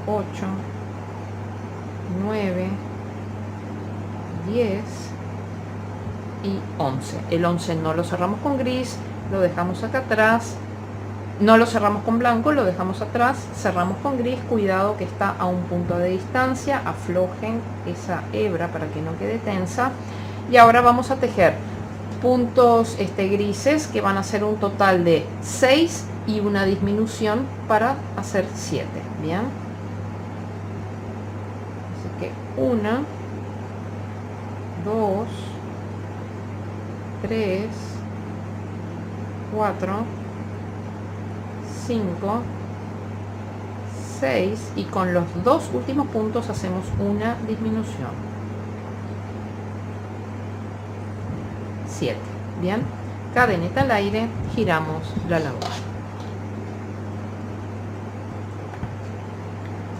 8, 9, 10 y 11. El 11 no lo cerramos con gris, lo dejamos acá atrás. No lo cerramos con blanco, lo dejamos atrás, cerramos con gris. Cuidado que está a un punto de distancia, aflojen esa hebra para que no quede tensa. Y ahora vamos a tejer puntos grises, que van a ser un total de 6 y una disminución para hacer 7. Bien, así que 1, 2, 3, 4, 5, 6 y con los dos últimos puntos hacemos una disminución. 7. Bien, cadeneta al aire, giramos la labor.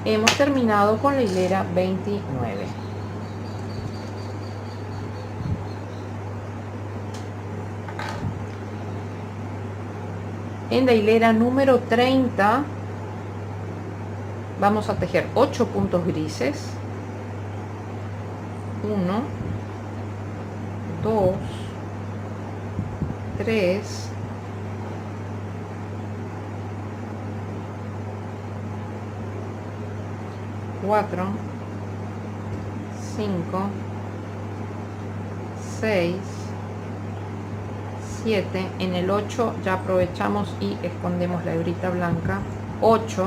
Hemos terminado con la hilera 29. En la hilera número 30 vamos a tejer 8 puntos grises. 1, 2, 3, 4, 5, 6, 7. En el 8 ya aprovechamos y escondemos la hebrita blanca. 8.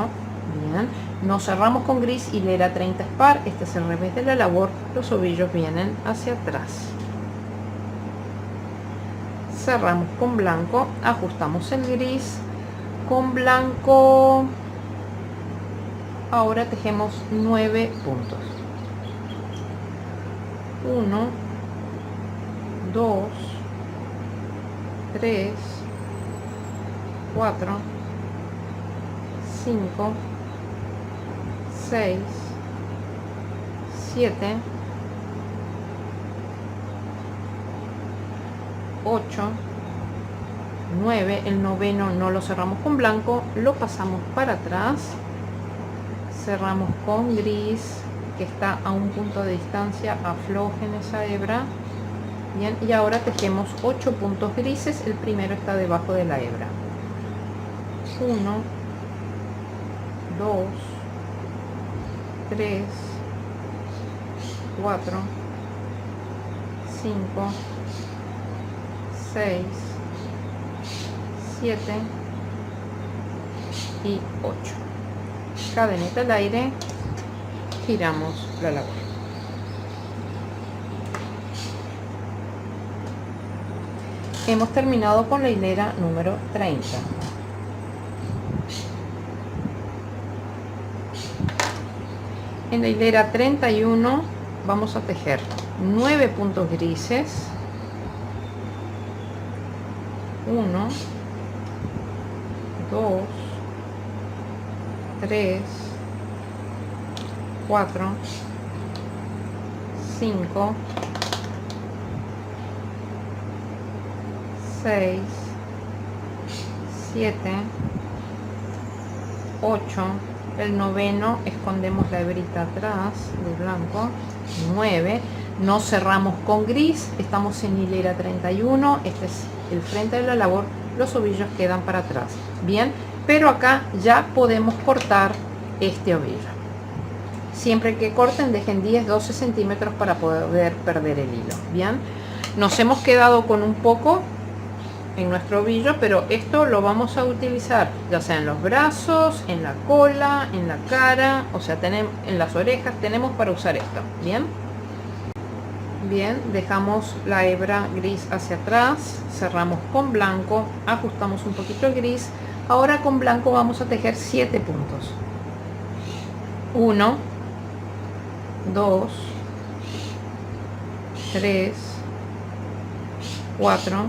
Bien, nos cerramos con gris, hilera 30 es par, este es el revés de la labor, los ovillos vienen hacia atrás. Cerramos con blanco, ajustamos el gris. Con blanco ahora tejemos 9 puntos. 1, 2, 3, 4, 5, 6, 7, 8, 9. El noveno no lo cerramos con blanco, lo pasamos para atrás, cerramos con gris que está a un punto de distancia, aflojen esa hebra. Bien, y ahora tejemos 8 puntos grises, el primero está debajo de la hebra. 1, 2, 3, 4, 5, 6, 7 y 8. Cadeneta al aire, giramos la labor. Hemos terminado con la hilera número 30. En la hilera 31 vamos a tejer 9 puntos grises. 1, 2, 3, 4, 5, 6, 7, 8, el noveno escondemos la hebrita atrás del blanco, 9, no cerramos con gris, estamos en hilera 31, este es el frente de la labor, los ovillos quedan para atrás, bien, pero acá ya podemos cortar este ovillo. Siempre que corten dejen 10-12 centímetros para poder perder el hilo, bien. Nos hemos quedado con un poco en nuestro ovillo, pero esto lo vamos a utilizar ya sea en los brazos, en la cola, en la cara, o sea, tenemos en las orejas, tenemos para usar esto, bien. Bien, dejamos la hebra gris hacia atrás, cerramos con blanco, ajustamos un poquito el gris. Ahora con blanco vamos a tejer 7 puntos. 1, 2, 3, 4,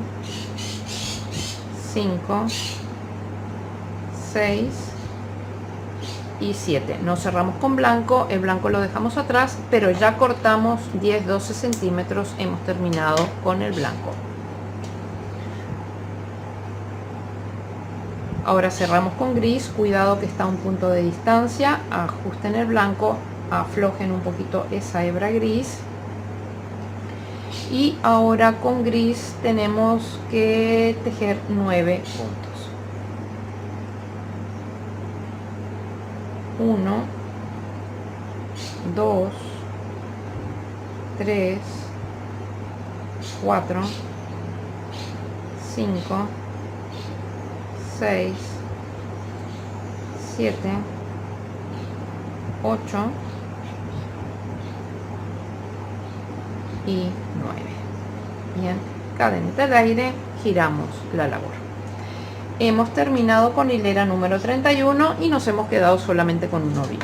5, 6 y 7. No cerramos con blanco, el blanco lo dejamos atrás, pero ya cortamos 10-12 centímetros, hemos terminado con el blanco. Ahora cerramos con gris, cuidado que está a un punto de distancia, ajusten el blanco, aflojen un poquito esa hebra gris. Y ahora con gris tenemos que tejer 9 puntos. 1, 2, 3, 4, 5, 6, 7, 8 y 9. Bien, cadenita al aire, giramos la labor. Hemos terminado con hilera número 31 y nos hemos quedado solamente con un ovillo.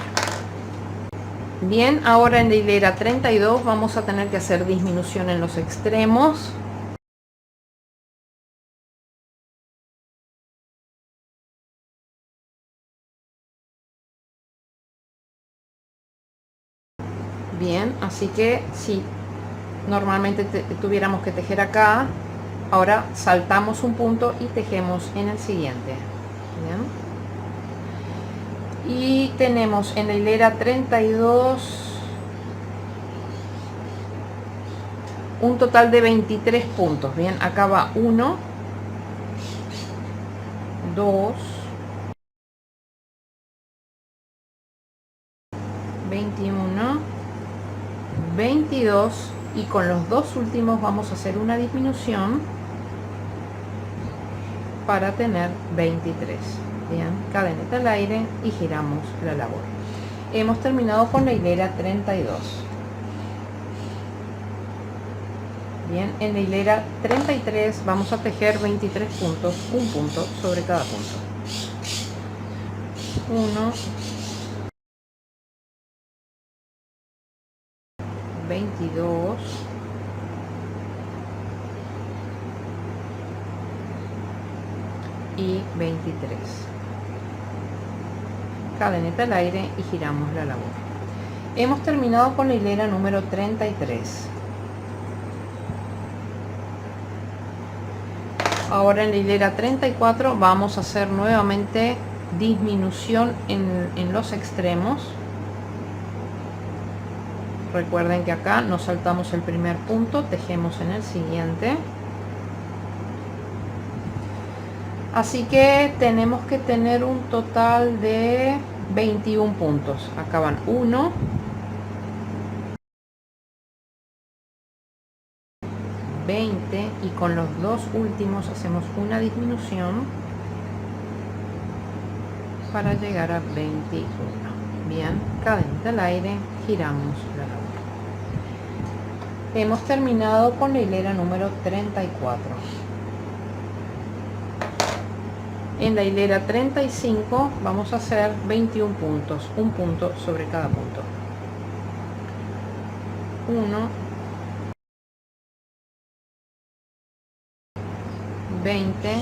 Bien, ahora en la hilera 32 vamos a tener que hacer disminución en los extremos. Bien, así que si normalmente tuviéramos que tejer acá, ahora saltamos un punto y tejemos en el siguiente. Bien. Y tenemos en la hilera 32 un total de 23 puntos. Bien, acá va 1, 2, 21, 22 y con los dos últimos vamos a hacer una disminución para tener 23. Bien, cadeneta al aire y giramos la labor. Hemos terminado con la hilera 32. Bien, en la hilera 33 vamos a tejer 23 puntos, un punto sobre cada punto. 1, 22, y 23. Cadeneta al aire y giramos la labor. Hemos terminado con la hilera número 33. Ahora en la hilera 34 vamos a hacer nuevamente disminución en los extremos. Recuerden que acá nos saltamos el primer punto, tejemos en el siguiente. Así que tenemos que tener un total de 21 puntos. Acá van 1, 20 y con los dos últimos hacemos una disminución para llegar a 21. Bien, cadenita al aire, giramos la labor. Hemos terminado con la hilera número 34. En la hilera 35 vamos a hacer 21 puntos, un punto sobre cada punto. 1, 20,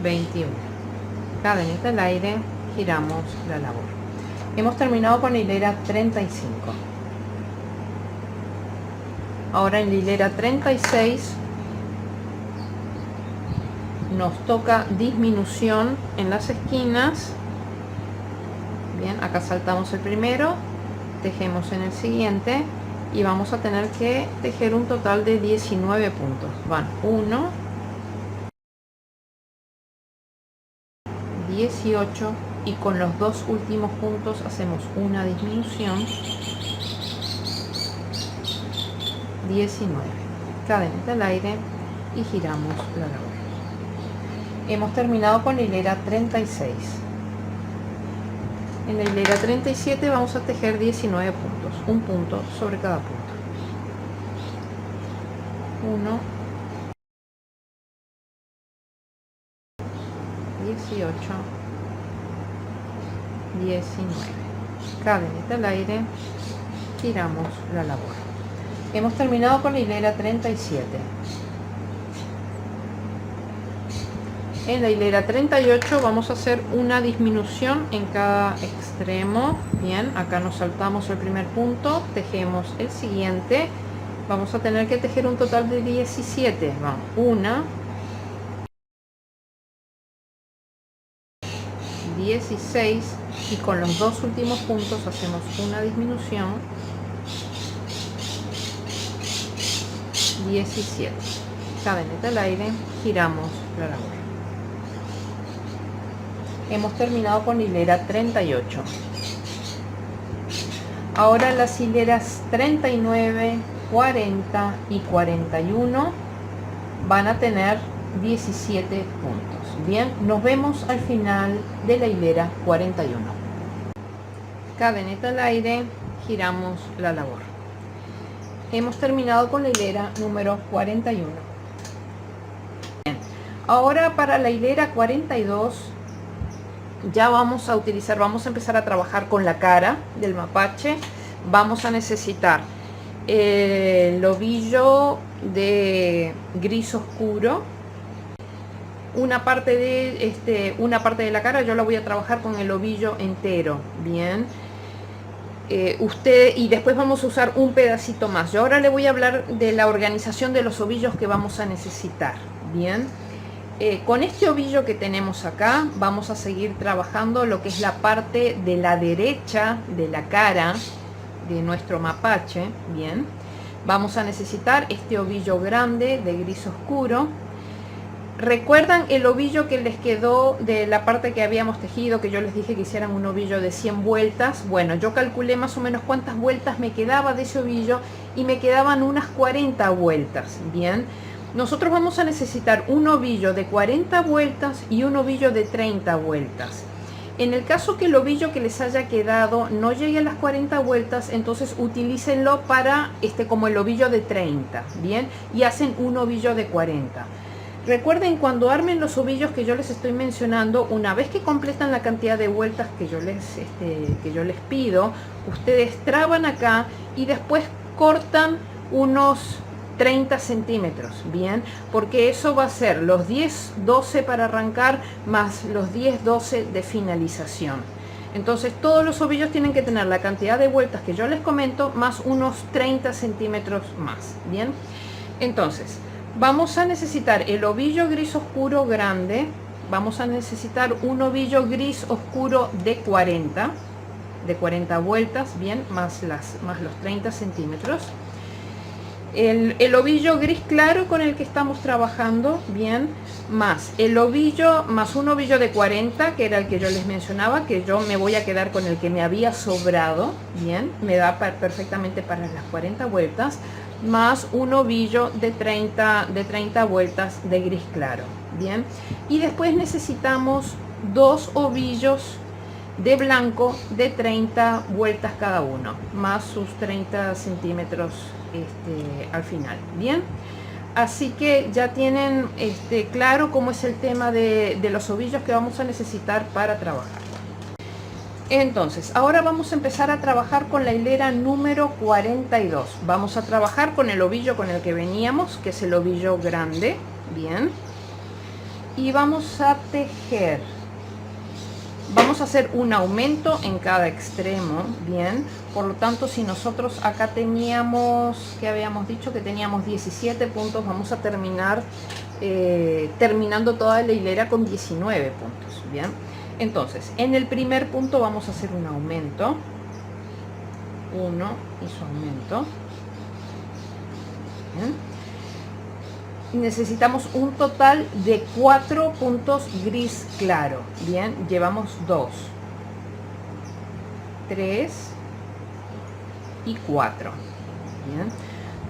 21. Cadeneta al aire, giramos la labor. Hemos terminado con la hilera 35. Ahora en la hilera 36 nos toca disminución en las esquinas. Bien, acá saltamos el primero, tejemos en el siguiente y vamos a tener que tejer un total de 19 puntos. Van 1, 18 y con los dos últimos puntos hacemos una disminución, 19. Cadeneta al aire y giramos la labor. Hemos terminado con la hilera 36. En la hilera 37 vamos a tejer 19 puntos, un punto sobre cada punto. 1, 18, 19. Cadeneta al aire, giramos la labor. Hemos terminado con la hilera 37. En la hilera 38 vamos a hacer una disminución en cada extremo. Bien, acá nos saltamos el primer punto, tejemos el siguiente. Vamos a tener que tejer un total de 17. Van 1, 16 y con los dos últimos puntos hacemos una disminución, 17. Cadeneta al aire, giramos la labor. Hemos terminado con la hilera 38. Ahora las hileras 39, 40 y 41 van a tener 17 puntos. Bien, nos vemos al final de la hilera 41. Cadeneta al aire, giramos la labor. Hemos terminado con la hilera número 41. Bien, ahora para la hilera 42 ya vamos a empezar a trabajar con la cara del mapache. Vamos a necesitar el ovillo de gris oscuro. Una parte de la cara yo la voy a trabajar con el ovillo entero. Bien, y después vamos a usar un pedacito más. Yo ahora le voy a hablar de la organización de los ovillos que vamos a necesitar. Bien, con este ovillo que tenemos acá vamos a seguir trabajando lo que es la parte de la derecha de la cara de nuestro mapache. Bien, vamos a necesitar este ovillo grande de gris oscuro. ¿Recuerdan el ovillo que les quedó de la parte que habíamos tejido, que yo les dije que hicieran un ovillo de 100 vueltas? Bueno, yo calculé más o menos cuántas vueltas me quedaba de ese ovillo y me quedaban unas 40 vueltas. Bien, nosotros vamos a necesitar un ovillo de 40 vueltas y un ovillo de 30 vueltas. En el caso que el ovillo que les haya quedado no llegue a las 40 vueltas, entonces utilícenlo para como el ovillo de 30, bien, y hacen un ovillo de 40. Recuerden, cuando armen los ovillos que yo les estoy mencionando, una vez que completan la cantidad de vueltas que yo les pido, ustedes traban acá y después cortan unos 30 centímetros, bien, porque eso va a ser los 10, 12 para arrancar más los 10, 12 de finalización. Entonces todos los ovillos tienen que tener la cantidad de vueltas que yo les comento más unos 30 centímetros más. Bien, entonces vamos a necesitar el ovillo gris oscuro grande. Vamos a necesitar un ovillo gris oscuro de 40 vueltas, bien, más los 30 centímetros. El ovillo gris claro con el que estamos trabajando, bien, más el ovillo, más un ovillo de 40, que era el que yo les mencionaba, que yo me voy a quedar con el que me había sobrado, bien, me da perfectamente para las 40 vueltas, más un ovillo de 30 vueltas de gris claro, bien, y después necesitamos dos ovillos de blanco de 30 vueltas cada uno, más sus 30 centímetros al final. Bien, así que ya tienen claro cómo es el tema de los ovillos que vamos a necesitar para trabajar. Entonces, ahora vamos a empezar a trabajar con la hilera número 42. Vamos a trabajar con el ovillo con el que veníamos, que es el ovillo grande, bien, y vamos a tejer. Vamos a hacer un aumento en cada extremo, bien. Por lo tanto, si nosotros acá teníamos, que habíamos dicho que teníamos 17 puntos, vamos a terminar terminando toda la hilera con 19 puntos. Bien, entonces en el primer punto vamos a hacer un aumento, 1 y su aumento. Bien. Necesitamos un total de 4 puntos gris claro. Bien, llevamos 2, 3 y 4. Bien.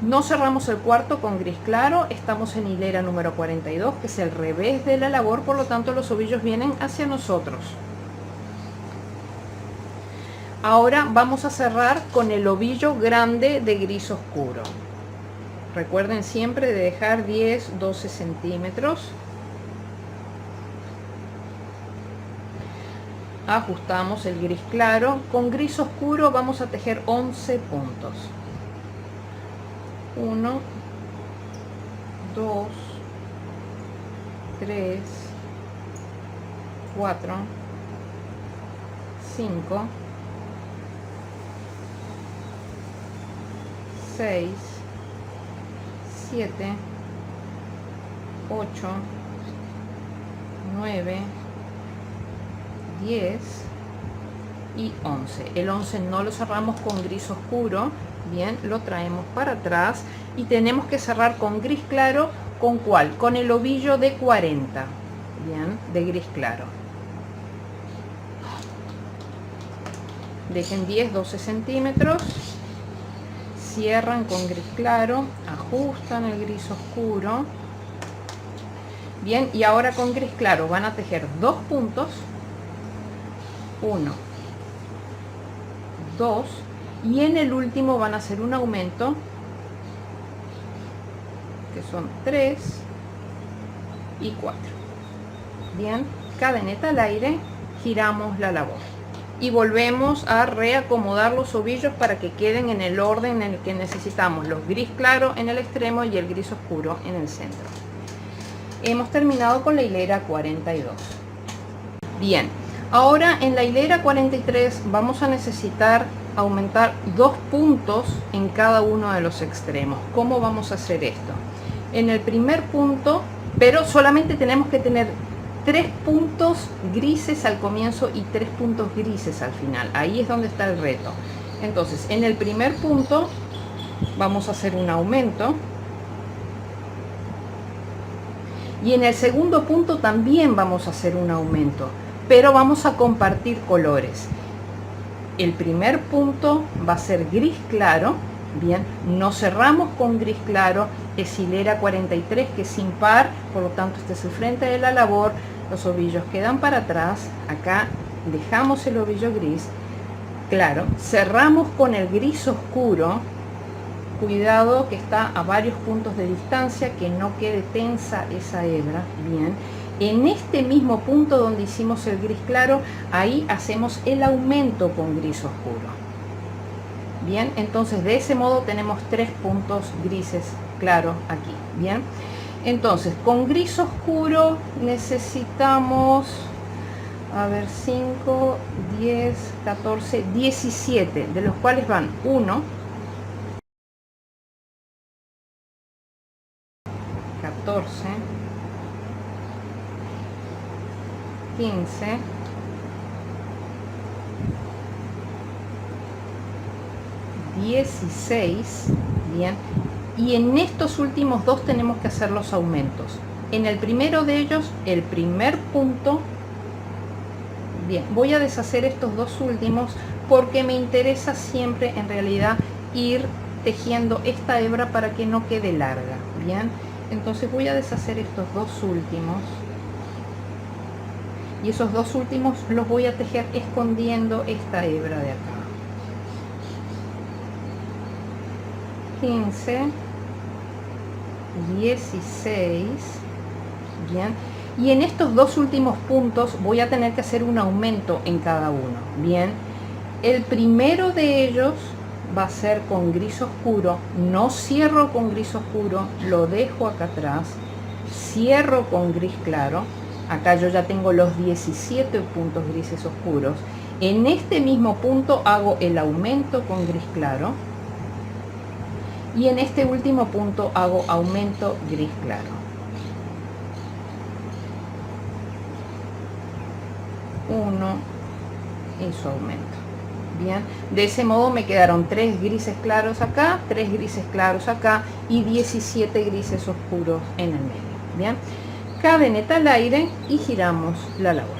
No cerramos el cuarto con gris claro, estamos en hilera número 42, que es el revés de la labor, por lo tanto los ovillos vienen hacia nosotros. Ahora vamos a cerrar con el ovillo grande de gris oscuro. Recuerden siempre de dejar 10-12 centímetros. Ajustamos el gris claro. Con gris oscuro vamos a tejer 11 puntos. 1, 2, 3, 4, 5, 6, 7, 8, 9, 10 y 11. El 11 no lo cerramos con gris oscuro. Bien, lo traemos para atrás y tenemos que cerrar con gris claro. ¿Con cuál? Con el ovillo de 40. Bien, de gris claro. Dejen 10-12 centímetros. Cierran con gris claro. Ajustan el gris oscuro. Bien, y ahora con gris claro van a tejer 2 puntos. 1, 2. Y en el último van a hacer un aumento, que son 3 y 4. Bien, cadeneta al aire, giramos la labor y volvemos a reacomodar los ovillos para que queden en el orden en el que necesitamos, los gris claro en el extremo y el gris oscuro en el centro. Hemos terminado con la hilera 42. Bien, ahora en la hilera 43 vamos a necesitar aumentar 2 puntos en cada uno de los extremos. ¿Cómo vamos a hacer esto? En el primer punto, pero solamente tenemos que tener 3 puntos grises al comienzo y 3 puntos grises al final. Ahí es donde está el reto. Entonces, en el primer punto vamos a hacer un aumento. Y en el segundo punto también vamos a hacer un aumento, pero vamos a compartir colores. El primer punto va a ser gris claro. Bien, no cerramos con gris claro, es hilera 43 que es impar, por lo tanto este es el frente de la labor, los ovillos quedan para atrás, acá dejamos el ovillo gris claro, cerramos con el gris oscuro, cuidado que está a varios puntos de distancia, que no quede tensa esa hebra. Bien, en este mismo punto donde hicimos el gris claro, ahí hacemos el aumento con gris oscuro. Bien, entonces de ese modo tenemos 3 puntos grises claros aquí. Bien, entonces con gris oscuro necesitamos, a ver, 5, 10, 14, 17, de los cuales van 1, 14, 15, 16, bien, y en estos últimos dos tenemos que hacer los aumentos. En el primero de ellos, el primer punto, bien, voy a deshacer estos dos últimos porque me interesa siempre en realidad ir tejiendo esta hebra para que no quede larga. Bien, entonces voy a deshacer estos dos últimos y esos dos últimos los voy a tejer escondiendo esta hebra de acá. 15, 16, bien, y en estos dos últimos puntos voy a tener que hacer un aumento en cada uno. Bien, el primero de ellos va a ser con gris oscuro, no cierro con gris oscuro, lo dejo acá atrás, cierro con gris claro, acá yo ya tengo los 17 puntos grises oscuros, en este mismo punto hago el aumento con gris claro y en este último punto hago aumento gris claro. 1 y su aumento. Bien, de ese modo me quedaron 3 grises claros acá, 3 grises claros acá y 17 grises oscuros en el medio. Bien, cadeneta al aire y giramos la labor.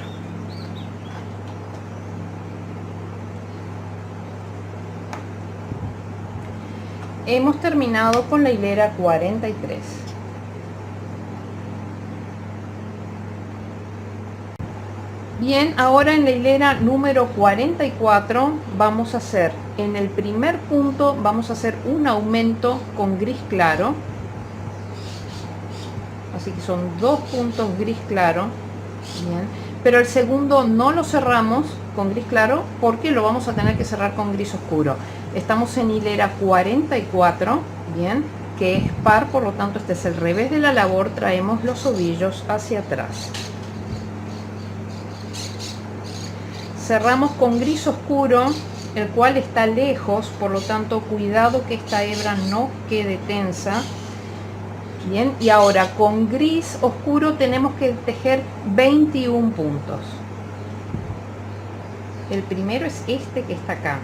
Hemos terminado con la hilera 43. Bien, ahora en la hilera número 44 vamos a hacer, en el primer punto vamos a hacer un aumento con gris claro. Así que son 2 puntos gris claro. Bien, pero el segundo no lo cerramos con gris claro porque lo vamos a tener que cerrar con gris oscuro. Estamos en hilera 44, bien, que es par, por lo tanto este es el revés de la labor. Traemos los ovillos hacia atrás. Cerramos con gris oscuro, el cual está lejos, por lo tanto cuidado que esta hebra no quede tensa. Bien, y ahora con gris oscuro tenemos que tejer 21 puntos. El primero es este que está acá.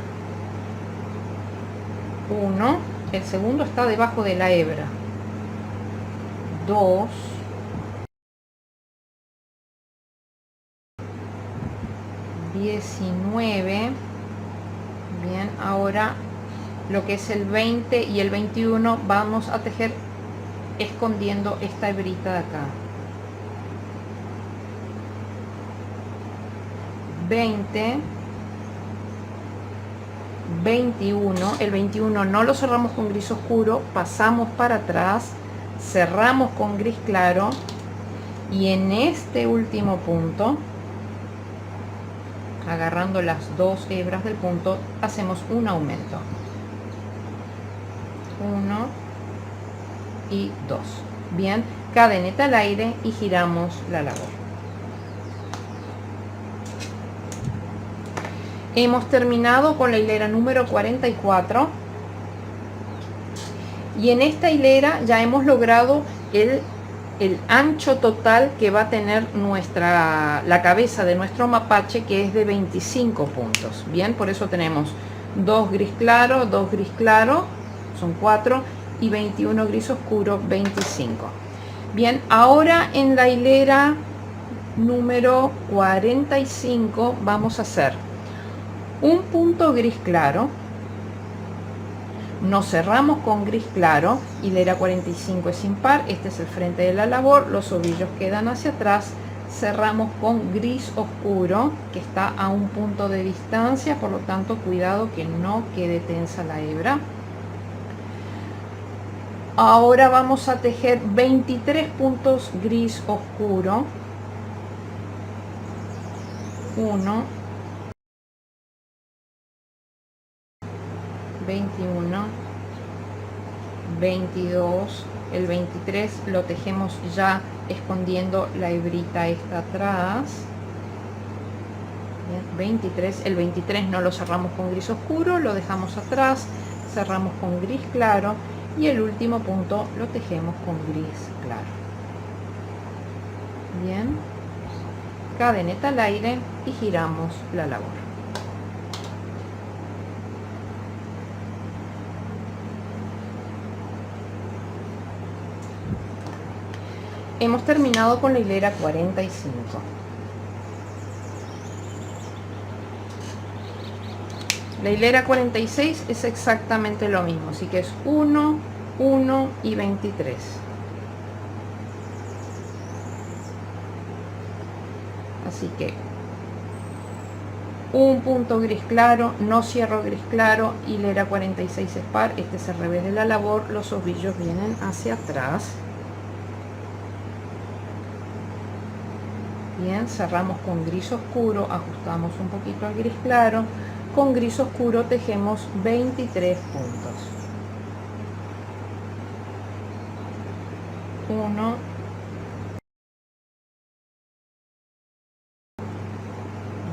1, el segundo está debajo de la hebra. 2, 19. Bien, ahora lo que es el 20 y el 21 vamos a tejer escondiendo esta hebrita de acá. 20, 21, el 21 no lo cerramos con gris oscuro, pasamos para atrás, cerramos con gris claro y en este último punto, agarrando las 2 hebras del punto, hacemos un aumento. 1 y 2. Bien, cadeneta al aire y giramos la labor. Hemos terminado con la hilera número 44 y en esta hilera ya hemos logrado el ancho total que va a tener la cabeza de nuestro mapache, que es de 25 puntos. Bien, por eso tenemos 2 gris claro, 2 gris claro, son 4, y 21 gris oscuro, 25. Bien, ahora en la hilera número 45 vamos a hacer un punto gris claro, nos cerramos con gris claro, hilera 45 es impar, este es el frente de la labor, los ovillos quedan hacia atrás, cerramos con gris oscuro que está a un punto de distancia, por lo tanto cuidado que no quede tensa la hebra. Ahora vamos a tejer 23 puntos gris oscuro. 1, 21, 22, el 23 lo tejemos ya escondiendo la hebrita esta atrás. Bien, 23, el 23 no lo cerramos con gris oscuro, lo dejamos atrás, cerramos con gris claro y el último punto lo tejemos con gris claro. Bien, cadeneta al aire y giramos la labor. Hemos terminado con la hilera 45. La hilera 46 es exactamente lo mismo, así que es 1, 1 y 23. Así que un punto gris claro, no cierro gris claro, hilera 46 es par, este es el revés de la labor, los ovillos vienen hacia atrás. Bien, cerramos con gris oscuro, ajustamos un poquito al gris claro, con gris oscuro tejemos 23 puntos. 1,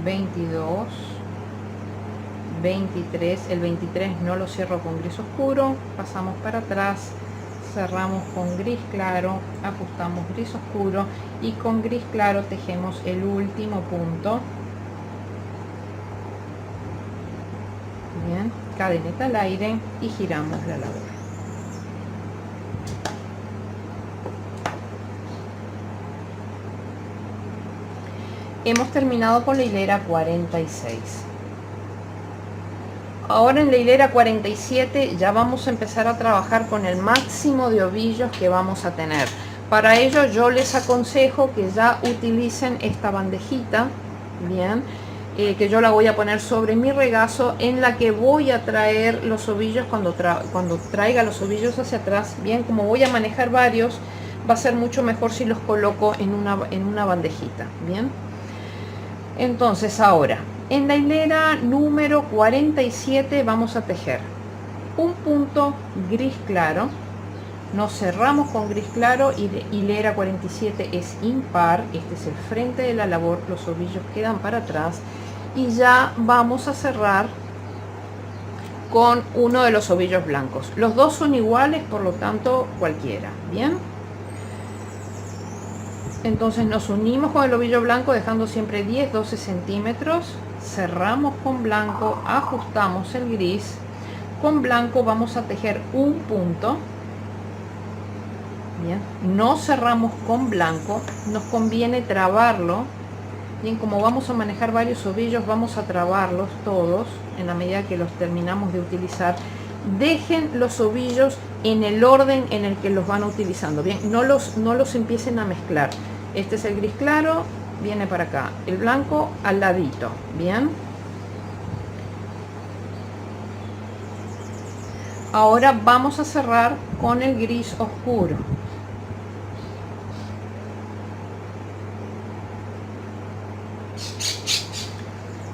22, 23, el 23 no lo cierro con gris oscuro, pasamos para atrás, cerramos con gris claro, ajustamos gris oscuro y con gris claro tejemos el último punto. Bien, cadeneta al aire y giramos la labor. Hemos terminado con la hilera 46. Ahora en la hilera 47 ya vamos a empezar a trabajar con el máximo de ovillos que vamos a tener. Para ello yo les aconsejo que ya utilicen esta bandejita, bien, que yo la voy a poner sobre mi regazo, en la que voy a traer los ovillos cuando traiga los ovillos hacia atrás. Bien, como voy a manejar varios, va a ser mucho mejor si los coloco en una bandejita. Bien, entonces ahora en la hilera número 47 vamos a tejer un punto gris claro. Nos cerramos con gris claro y de hilera 47 es impar. Este es el frente de la labor, los ovillos quedan para atrás y ya vamos a cerrar con uno de los ovillos blancos. Los dos son iguales, por lo tanto cualquiera. Bien, entonces nos unimos con el ovillo blanco dejando siempre 10-12 centímetros, cerramos con blanco, ajustamos el gris, con blanco vamos a tejer un punto. Bien, no cerramos con blanco, nos conviene trabarlo. Bien, como vamos a manejar varios ovillos, vamos a trabarlos todos en la medida que los terminamos de utilizar. Dejen los ovillos en el orden en el que los van utilizando. Bien, no los empiecen a mezclar. Este es el gris claro, viene para acá, el blanco al ladito. Bien, ahora vamos a cerrar con el gris oscuro.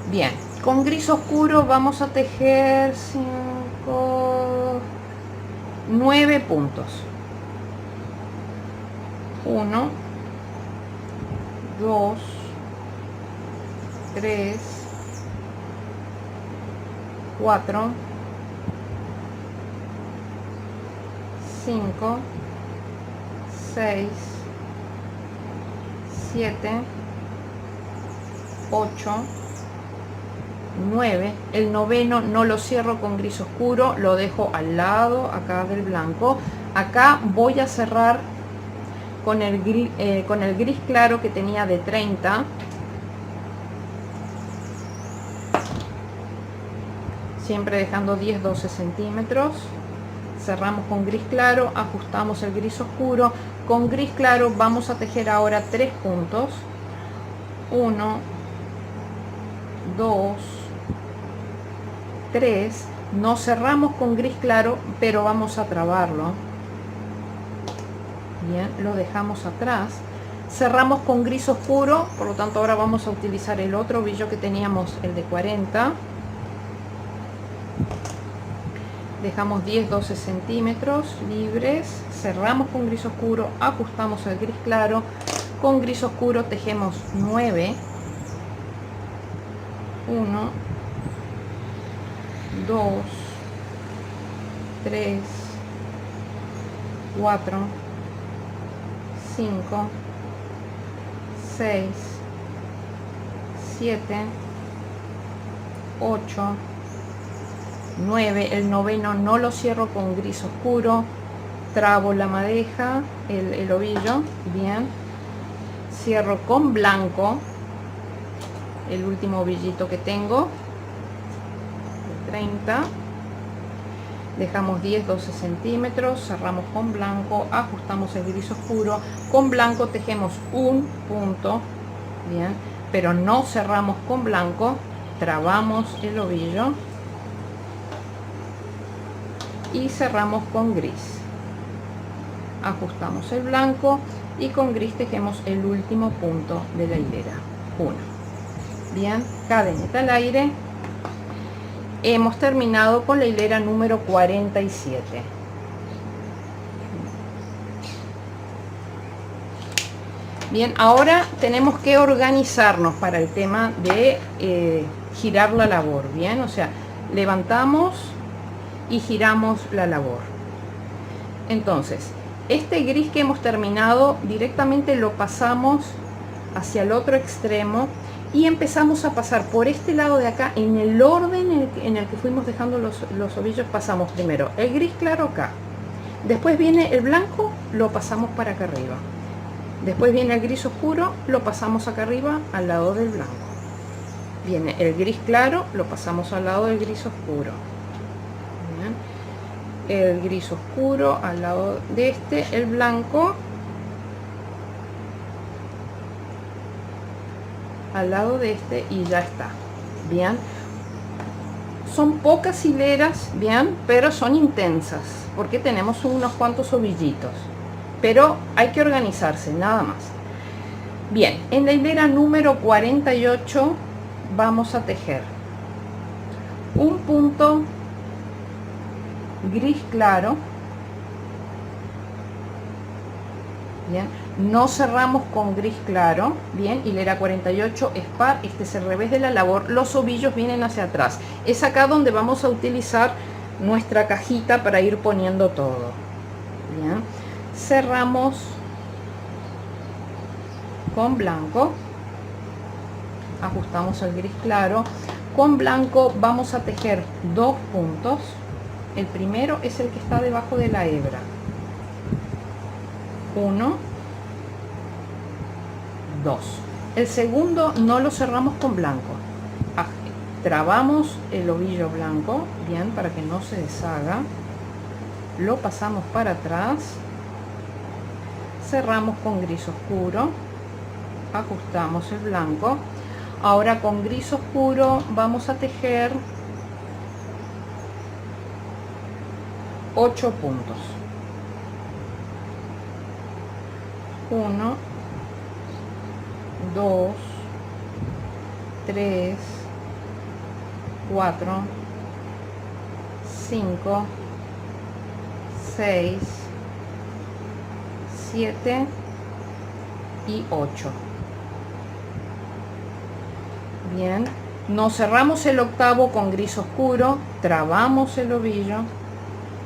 Bien, con gris oscuro vamos a tejer 9 puntos. 1, 2, 3, 4, 5, 6, 7, 8, 9. El noveno no lo cierro con gris oscuro, lo dejo al lado acá del blanco. Acá voy a cerrar con el gris claro que tenía de 30. Siempre dejando 10-12 centímetros. Cerramos con gris claro, ajustamos el gris oscuro. Con gris claro vamos a tejer ahora 3 puntos. 1, 2, 3. No cerramos con gris claro, pero vamos a trabarlo. Bien, lo dejamos atrás. Cerramos con gris oscuro, por lo tanto ahora vamos a utilizar el otro ovillo que teníamos, el de 40. Dejamos 10-12 centímetros libres, cerramos con gris oscuro, ajustamos el gris claro. Con gris oscuro tejemos 9. 1, 2, 3, 4, 5, 6, 7, 8, 9. El noveno no lo cierro con gris oscuro, trabo la madeja, el ovillo. Bien, cierro con blanco el último ovillito que tengo, 30. Dejamos 10-12 centímetros, cerramos con blanco, ajustamos el gris oscuro. Con blanco tejemos un punto, bien, pero no cerramos con blanco, trabamos el ovillo y cerramos con gris. Ajustamos el blanco y con gris tejemos el último punto de la hilera 1. Bien, cadeneta al aire. Hemos terminado con la hilera número 47. Bien, ahora tenemos que organizarnos para el tema de girar la labor. Bien, o sea, levantamos y giramos la labor. Entonces, este gris que hemos terminado directamente lo pasamos hacia el otro extremo y empezamos a pasar por este lado de acá en el orden en el que fuimos dejando los ovillos. Pasamos primero el gris claro acá, después viene el blanco, lo pasamos para acá arriba, después viene el gris oscuro, lo pasamos acá arriba al lado del blanco, viene el gris claro, lo pasamos al lado del gris oscuro. Bien. El gris oscuro al lado de este, el blanco al lado de este y ya está. Bien, son pocas hileras, bien, pero son intensas porque tenemos unos cuantos ovillitos, pero hay que organizarse, nada más. Bien, en la hilera número 48 vamos a tejer un punto gris claro. Bien, no cerramos con gris claro. Bien, hilera 48 es par, este es el revés de la labor, los ovillos vienen hacia atrás, es acá donde vamos a utilizar nuestra cajita para ir poniendo todo. Bien, cerramos con blanco, ajustamos el gris claro, con blanco vamos a tejer dos puntos. El primero es el que está debajo de la hebra, 1, 2. El segundo no lo cerramos con blanco, trabamos el ovillo blanco, bien, para que no se deshaga, lo pasamos para atrás, cerramos con gris oscuro, ajustamos el blanco. Ahora con gris oscuro vamos a tejer 8 puntos, 1, 2, 3, 4, 5, 6, 7 y 8. Bien, nos cerramos el octavo con gris oscuro, trabamos el ovillo,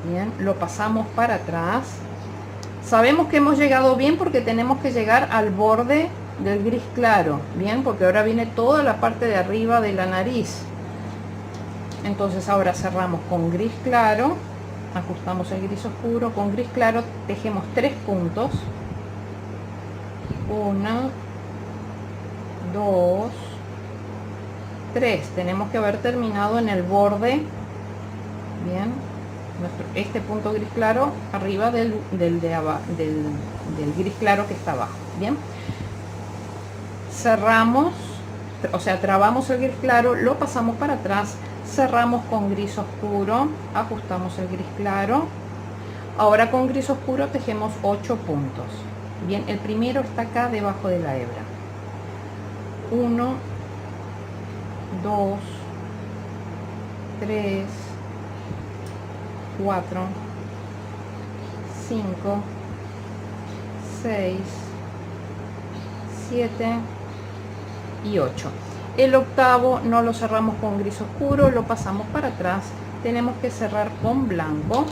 bien, lo pasamos para atrás. Sabemos que hemos llegado bien porque tenemos que llegar al borde del gris claro, bien, porque ahora viene toda la parte de arriba de la nariz. Entonces ahora cerramos con gris claro, ajustamos el gris oscuro, con gris claro tejemos 3 puntos, 1, 2, 3. Tenemos que haber terminado en el borde, bien, este punto gris claro arriba del gris claro que está abajo. Bien, cerramos, o sea, trabamos el gris claro, lo pasamos para atrás, cerramos con gris oscuro, ajustamos el gris claro. Ahora con gris oscuro tejemos 8 puntos. Bien, el primero está acá debajo de la hebra, 1, 2, 3, 4, 5, 6, 7 y 8. El octavo no lo cerramos con gris oscuro, lo pasamos para atrás, tenemos que cerrar con blanco.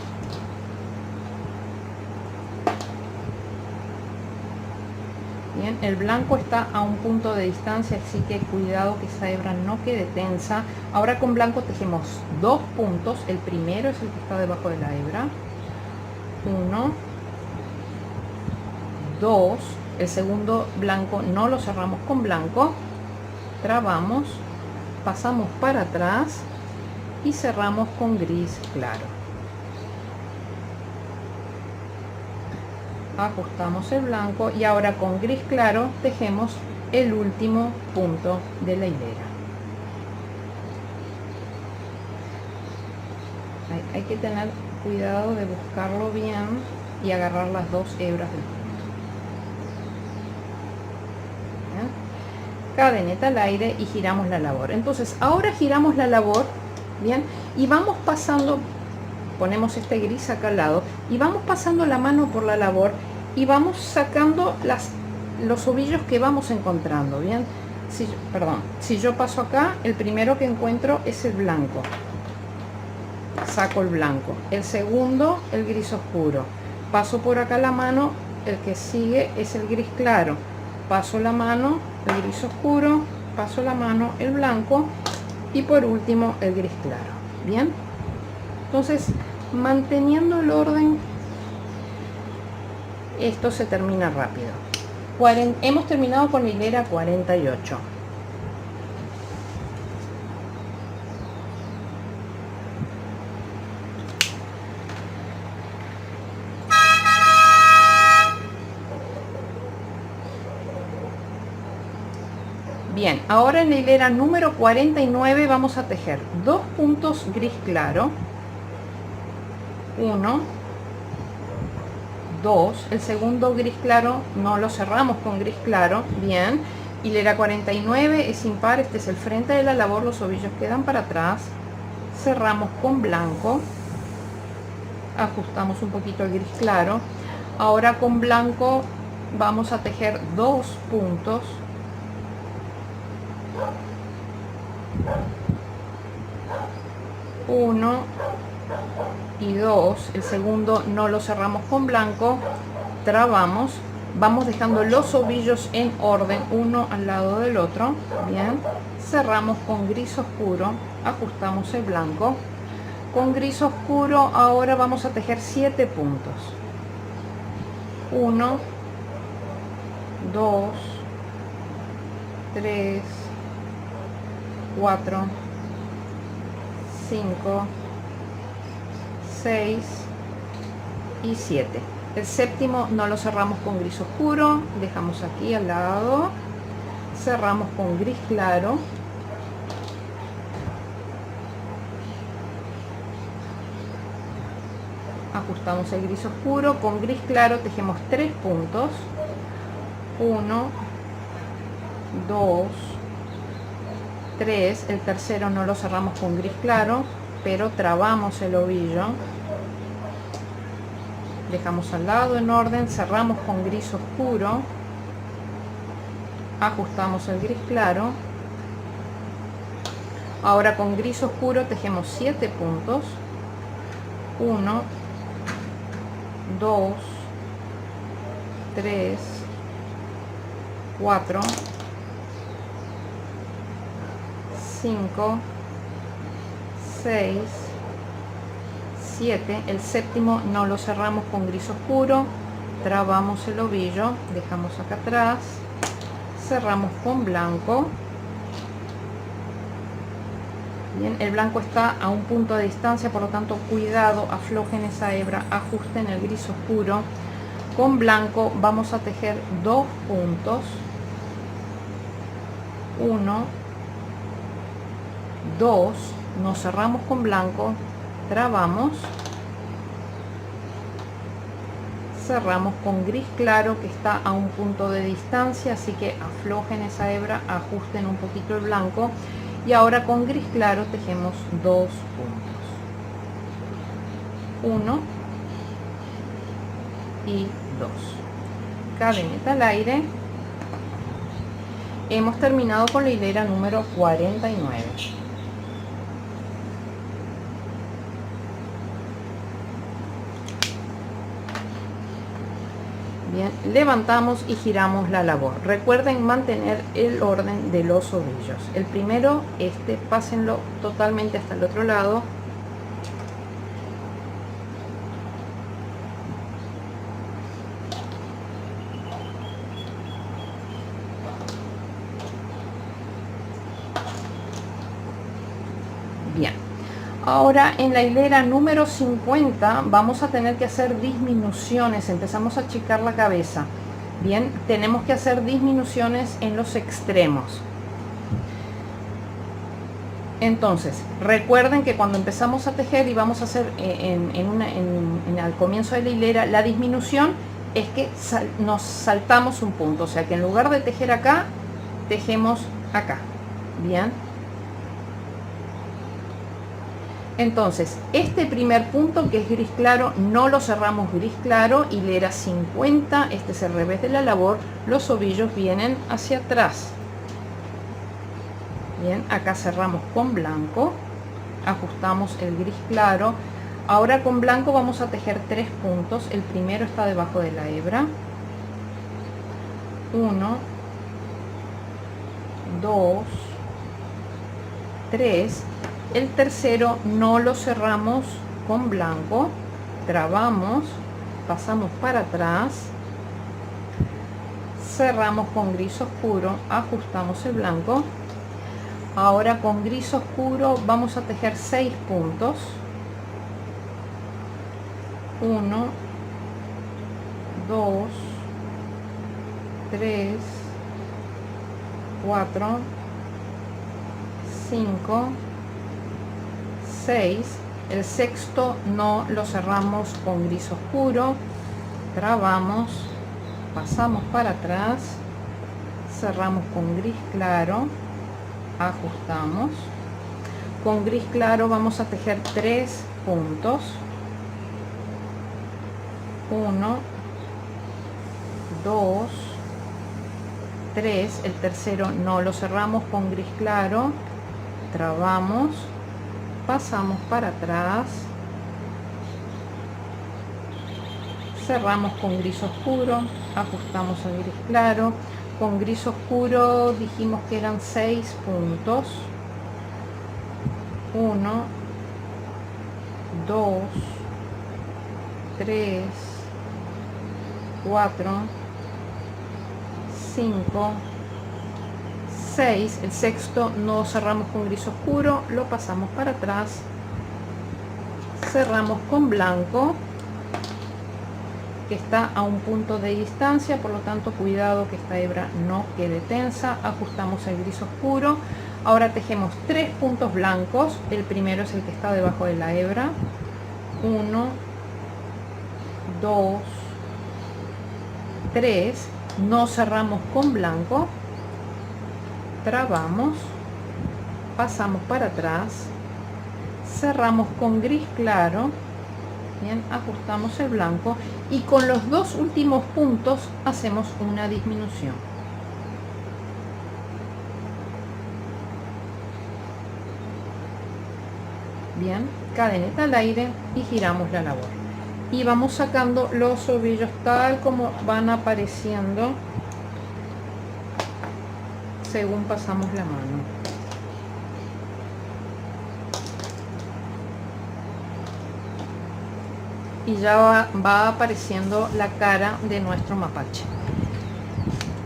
Bien, el blanco está a un punto de distancia, así que cuidado que esa hebra no quede tensa. Ahora con blanco tejemos 2 puntos, el primero es el que está debajo de la hebra, 1, 2, el segundo blanco no lo cerramos con blanco, trabamos, pasamos para atrás y cerramos con gris claro. Ajustamos el blanco y ahora con gris claro tejemos el último punto de la hilera. Hay que tener cuidado de buscarlo bien y agarrar las 2 hebras del punto. ¿Bien? Cadeneta al aire y giramos la labor. Entonces ahora giramos la labor, bien, y vamos pasando, ponemos este gris acá al lado y vamos pasando la mano por la labor y vamos sacando los ovillos que vamos encontrando. Bien, si yo paso acá, el primero que encuentro es el blanco, saco el blanco, el segundo el gris oscuro, paso por acá la mano, el que sigue es el gris claro, paso la mano, el gris oscuro, paso la mano el blanco y por último el gris claro. Bien, entonces manteniendo el orden, esto se termina rápido. Hemos terminado con la hilera 48. Bien, ahora en la hilera número 49 vamos a tejer 2 puntos gris claro, 1, 2, el segundo gris claro no lo cerramos con gris claro. Bien, hilera 49 es impar, este es el frente de la labor, los ovillos quedan para atrás, cerramos con blanco, ajustamos un poquito el gris claro. Ahora con blanco vamos a tejer 2 puntos, 1 y 2, el segundo no lo cerramos con blanco, trabamos, vamos dejando los ovillos en orden uno al lado del otro. Bien, cerramos con gris oscuro, ajustamos el blanco. Con gris oscuro ahora vamos a tejer 7 puntos, 1, 2, 3, 4, 5, 6 y 7. El séptimo no lo cerramos con gris oscuro, dejamos aquí al lado, cerramos con gris claro, ajustamos el gris oscuro, con gris claro tejemos 3 puntos, 1, 2, 3, el tercero no lo cerramos con gris claro, pero trabamos el ovillo, dejamos al lado en orden, cerramos con gris oscuro, ajustamos el gris claro. Ahora con gris oscuro tejemos 7 puntos, 1, 2, 3, 4, 5, 6, 7, el séptimo no lo cerramos con gris oscuro, trabamos el ovillo, dejamos acá atrás, cerramos con blanco. Bien, el blanco está a un punto de distancia, por lo tanto cuidado, aflojen esa hebra, ajusten el gris oscuro. Con blanco vamos a tejer 2 puntos, 1, 2, nos cerramos con blanco, trabamos, cerramos con gris claro que está a un punto de distancia, así que aflojen esa hebra, ajusten un poquito el blanco. Y ahora con gris claro tejemos 2 puntos, 1 y 2, cadeneta al aire. Hemos terminado con la hilera número 49. Bien, levantamos y giramos la labor. Recuerden mantener el orden de los ovillos. El primero, pásenlo totalmente hasta el otro lado. Bien. Ahora en la hilera número 50 vamos a tener que hacer disminuciones, empezamos a achicar la cabeza. Bien, tenemos que hacer disminuciones en los extremos. Entonces, recuerden que cuando empezamos a tejer y vamos a hacer al comienzo de la hilera, la disminución es que nos saltamos un punto, o sea que en lugar de tejer acá, tejemos acá. Bien. Entonces, este primer punto que es gris claro, no lo cerramos gris claro, hilera 50, este es el revés de la labor, los ovillos vienen hacia atrás. Bien, acá cerramos con blanco, ajustamos el gris claro. Ahora con blanco vamos a tejer 3 puntos, el primero está debajo de la hebra, 1, 2, 3. El tercero no lo cerramos con blanco, trabamos, pasamos para atrás, cerramos con gris oscuro, ajustamos el blanco. Ahora con gris oscuro vamos a tejer 6 puntos. 1, 2, 3, 4, 5, 6. El sexto no lo cerramos con gris oscuro, trabamos, pasamos para atrás, cerramos con gris claro, ajustamos. Con gris claro vamos a tejer 3 puntos. 1, 2, 3. El tercero no lo cerramos con gris claro, trabamos, pasamos para atrás, cerramos con gris oscuro, ajustamos el gris claro. Con gris oscuro dijimos que eran 6 puntos. 1, 2, 3, 4, 5, 6. El sexto no cerramos con gris oscuro, lo pasamos para atrás, cerramos con blanco, que está a un punto de distancia, por lo tanto cuidado que esta hebra no quede tensa. Ajustamos el gris oscuro. Ahora tejemos 3 puntos blancos. El primero es el que está debajo de la hebra. 1, 2, 3. No cerramos con blanco, trabamos, pasamos para atrás, cerramos con gris claro. Bien, ajustamos el blanco y con los 2 últimos puntos hacemos una disminución. Bien, cadeneta al aire y giramos la labor. Y vamos sacando los ovillos tal como van apareciendo según pasamos la mano. Y ya va apareciendo la cara de nuestro mapache.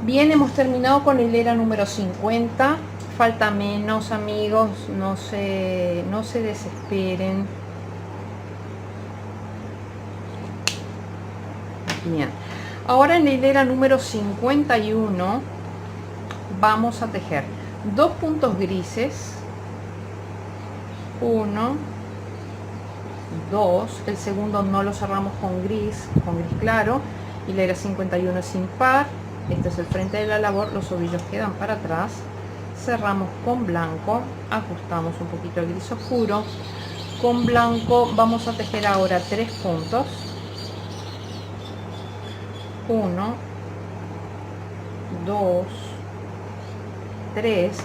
Bien, hemos terminado con la hilera número 50. Falta menos, amigos, no se desesperen. Bien, ahora en la hilera número 51 vamos a tejer 2 puntos grises, 1, 2. El segundo no lo cerramos con gris claro. Hilera 51 es impar. Este es el frente de la labor, los ovillos quedan para atrás, cerramos con blanco, ajustamos un poquito el gris oscuro. Con blanco vamos a tejer ahora 3 puntos. 1, 2, 3.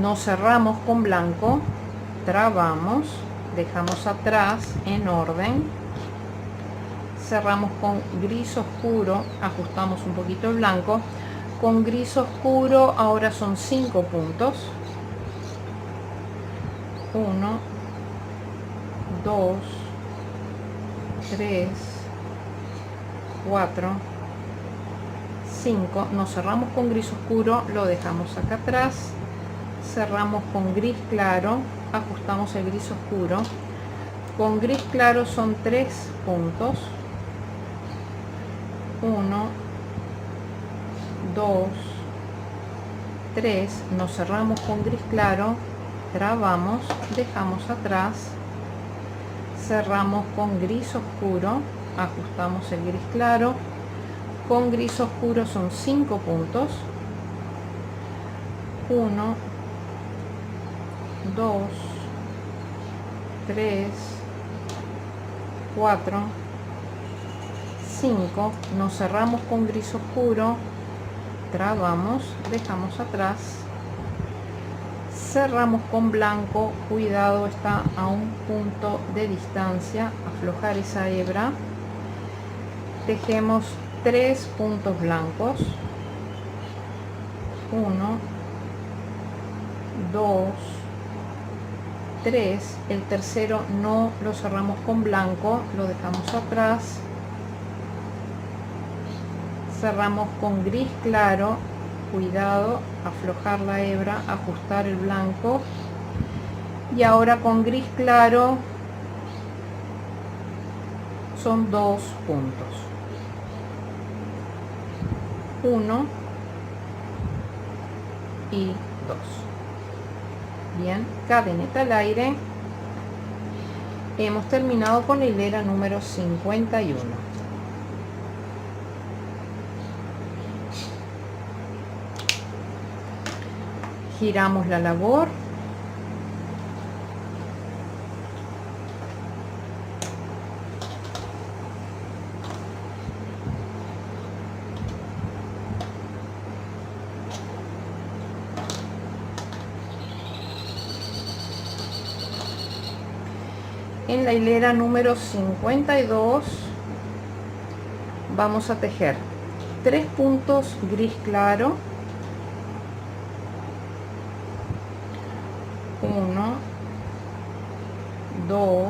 No cerramos con blanco, trabamos, dejamos atrás en orden, cerramos con gris oscuro, ajustamos un poquito el blanco. Con gris oscuro ahora son 5 puntos. 1, 2, 3, 4, 5. Nos cerramos con gris oscuro, lo dejamos acá atrás, cerramos con gris claro, ajustamos el gris oscuro. Con gris claro son 3 puntos. 1, 2, 3. Nos cerramos con gris claro, trabamos, dejamos atrás, cerramos con gris oscuro, ajustamos el gris claro. Con gris oscuro son 5 puntos. 1, 2, 3, 4, 5. Nos cerramos con gris oscuro, trabamos, dejamos atrás, cerramos con blanco. Cuidado, está a un punto de distancia, aflojar esa hebra. Tejemos 3 puntos blancos. 1, 2, 3, el tercero no lo cerramos con blanco, lo dejamos atrás, cerramos con gris claro, cuidado, aflojar la hebra, ajustar el blanco, y ahora con gris claro son 2 puntos, 1 y 2. Bien, cadeneta al aire. Hemos terminado con la hilera número 51. Giramos la labor. En la hilera número 52 vamos a tejer 3 puntos gris claro, 1, 2,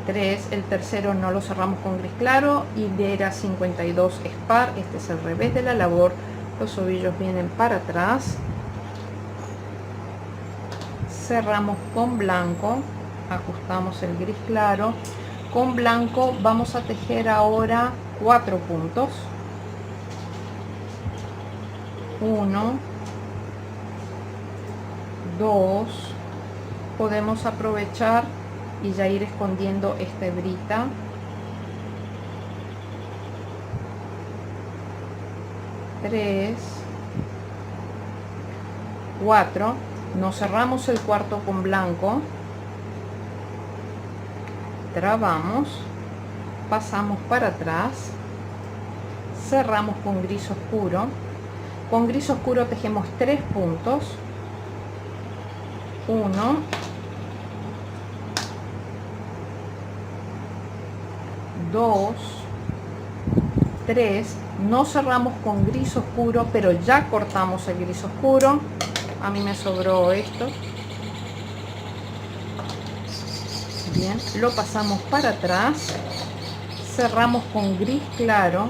3, el tercero no lo cerramos con gris claro, hilera 52 es par, este es el revés de la labor, los ovillos vienen para atrás, cerramos con blanco, ajustamos el gris claro, con blanco vamos a tejer ahora 4 puntos, 1, 2, podemos aprovechar y ya ir escondiendo esta hebrita, 3, 4, nos cerramos el cuarto con blanco, trabamos, pasamos para atrás, cerramos con gris oscuro tejemos 3 puntos, 1, 2, 3, no cerramos con gris oscuro, pero ya cortamos el gris oscuro, a mí me sobró esto. Bien, lo pasamos para atrás, cerramos con gris claro,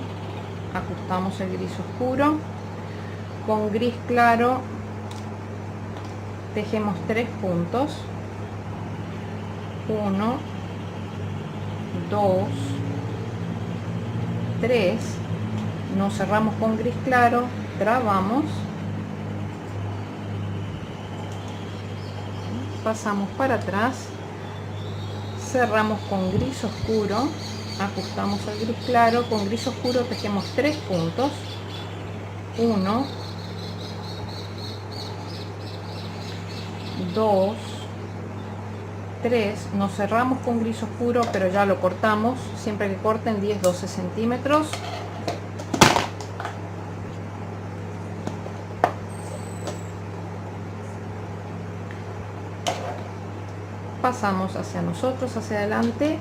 ajustamos el gris oscuro, con gris claro tejemos 3 puntos, 1, 2, 3, nos cerramos con gris claro, trabamos, pasamos para atrás, cerramos con gris oscuro, ajustamos el gris claro, con gris oscuro tejemos 3 puntos, 1, 2, 3, nos cerramos con gris oscuro, pero ya lo cortamos, siempre que corten 10-12 centímetros, pasamos hacia nosotros, hacia adelante.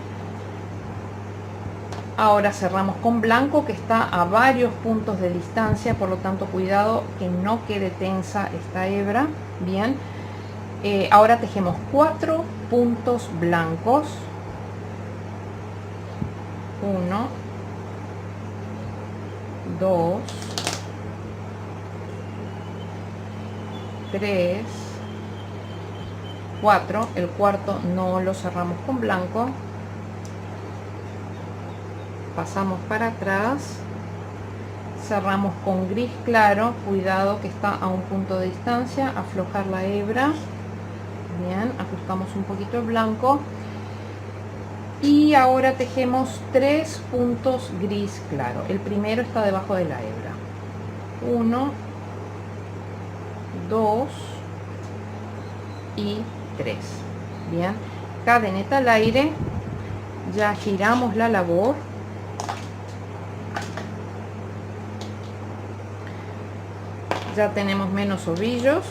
Ahora cerramos con blanco que está a varios puntos de distancia, por lo tanto cuidado que no quede tensa esta hebra. Bien, ahora tejemos 4 puntos blancos, 1, 2, 3, 4, el cuarto no lo cerramos con blanco, pasamos para atrás, cerramos con gris claro, cuidado que está a un punto de distancia, aflojar la hebra, bien, ajustamos un poquito el blanco y ahora tejemos 3 puntos gris claro, el primero está debajo de la hebra, 1, 2 y 3. Bien, cadeneta al aire, ya giramos la labor, ya tenemos menos ovillos,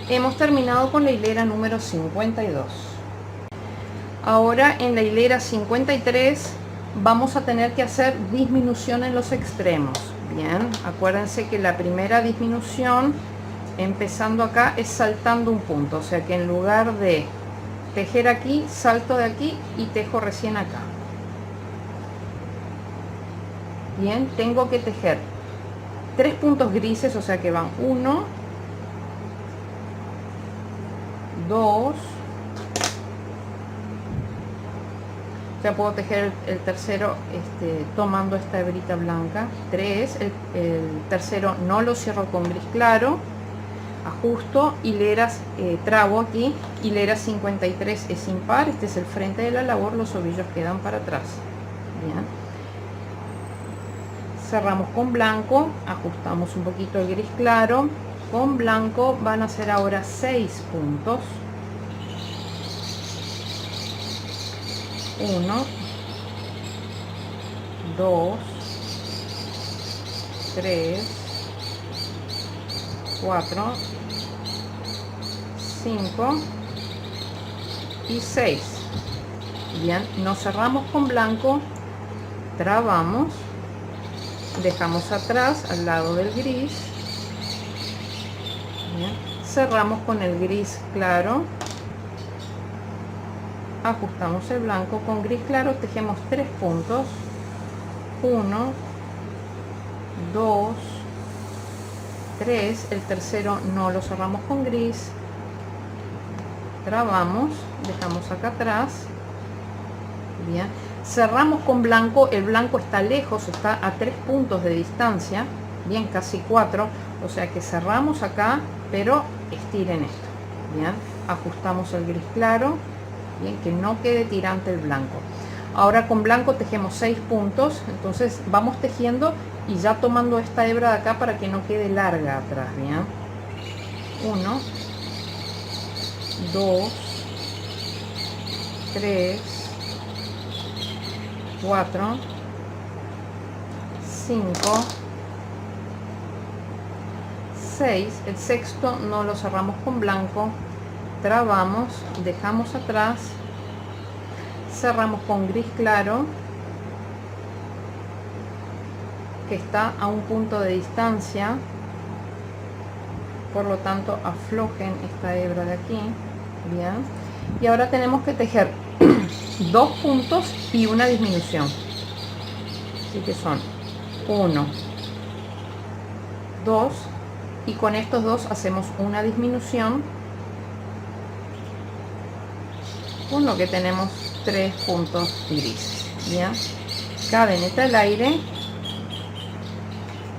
hemos terminado con la hilera número 52. Ahora en la hilera 53 vamos a tener que hacer disminución en los extremos. Bien, acuérdense que la primera disminución empezando acá es saltando un punto, o sea que en lugar de tejer aquí, salto de aquí y tejo recién acá. Bien, tengo que tejer 3 puntos grises, o sea que van 1, 2, ya puedo tejer el tercero tomando esta hebrita blanca, 3, el tercero no lo cierro con gris claro, ajusto, hileras, trabo aquí, hilera 53 es impar, este es el frente de la labor, los ovillos quedan para atrás. Bien, cerramos con blanco, ajustamos un poquito el gris claro, con blanco van a ser ahora 6 puntos, 1, 2, 3, 4, 5 y 6. Bien, nos cerramos con blanco, trabamos, dejamos atrás al lado del gris. Bien, cerramos con el gris claro, ajustamos el blanco, con gris claro tejemos 3 puntos, 1, 2, 3, el tercero no lo cerramos con gris, trabamos, dejamos acá atrás. Bien, cerramos con blanco, el blanco está lejos, está a 3 puntos de distancia, bien, casi 4, o sea que cerramos acá, pero estiren esto. Bien, ajustamos el gris claro, bien, que no quede tirante el blanco. Ahora con blanco tejemos 6 puntos, entonces vamos tejiendo y ya tomando esta hebra de acá para que no quede larga atrás. Bien, 1, 2, 3, 4, 5, 6, el sexto no lo cerramos con blanco, trabamos, dejamos atrás, cerramos con gris claro, que está a un punto de distancia, por lo tanto aflojen esta hebra de aquí. Bien, y ahora tenemos que tejer 2 puntos y una disminución, así que son 1, 2, y con estos dos hacemos una disminución, con lo que tenemos 3 puntos grises. Bien, cadeneta al aire.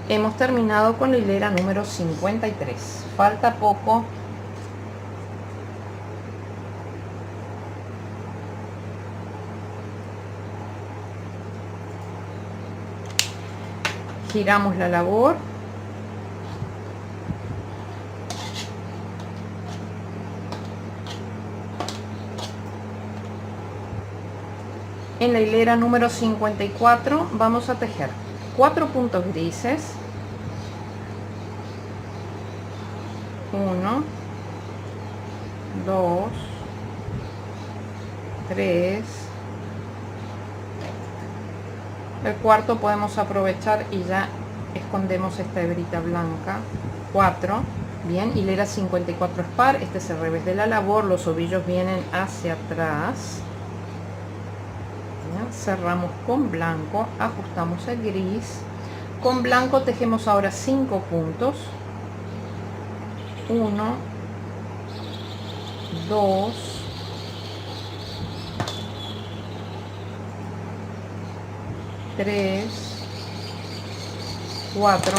Hemos terminado con la hilera número 53, falta poco. Giramos la labor, en la hilera número 54 vamos a tejer 4 puntos grises, 1, 2, 3, el cuarto podemos aprovechar y ya escondemos esta hebrita blanca, 4, bien, hilera 54 es par, este es el revés de la labor, los ovillos vienen hacia atrás. Bien, cerramos con blanco, ajustamos el gris, con blanco tejemos ahora 5 puntos, 1, 2, 3, 4,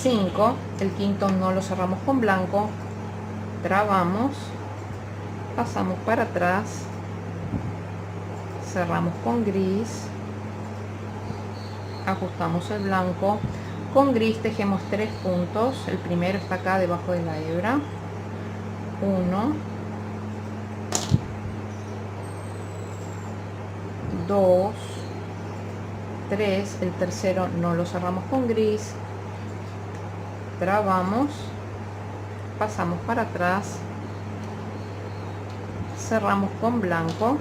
5, el quinto no lo cerramos con blanco, trabamos, pasamos para atrás, cerramos con gris, ajustamos el blanco, con gris tejemos 3 puntos, el primero está acá debajo de la hebra, 1, 2, 3, el tercero no lo cerramos con gris, trabamos, pasamos para atrás, cerramos con blanco,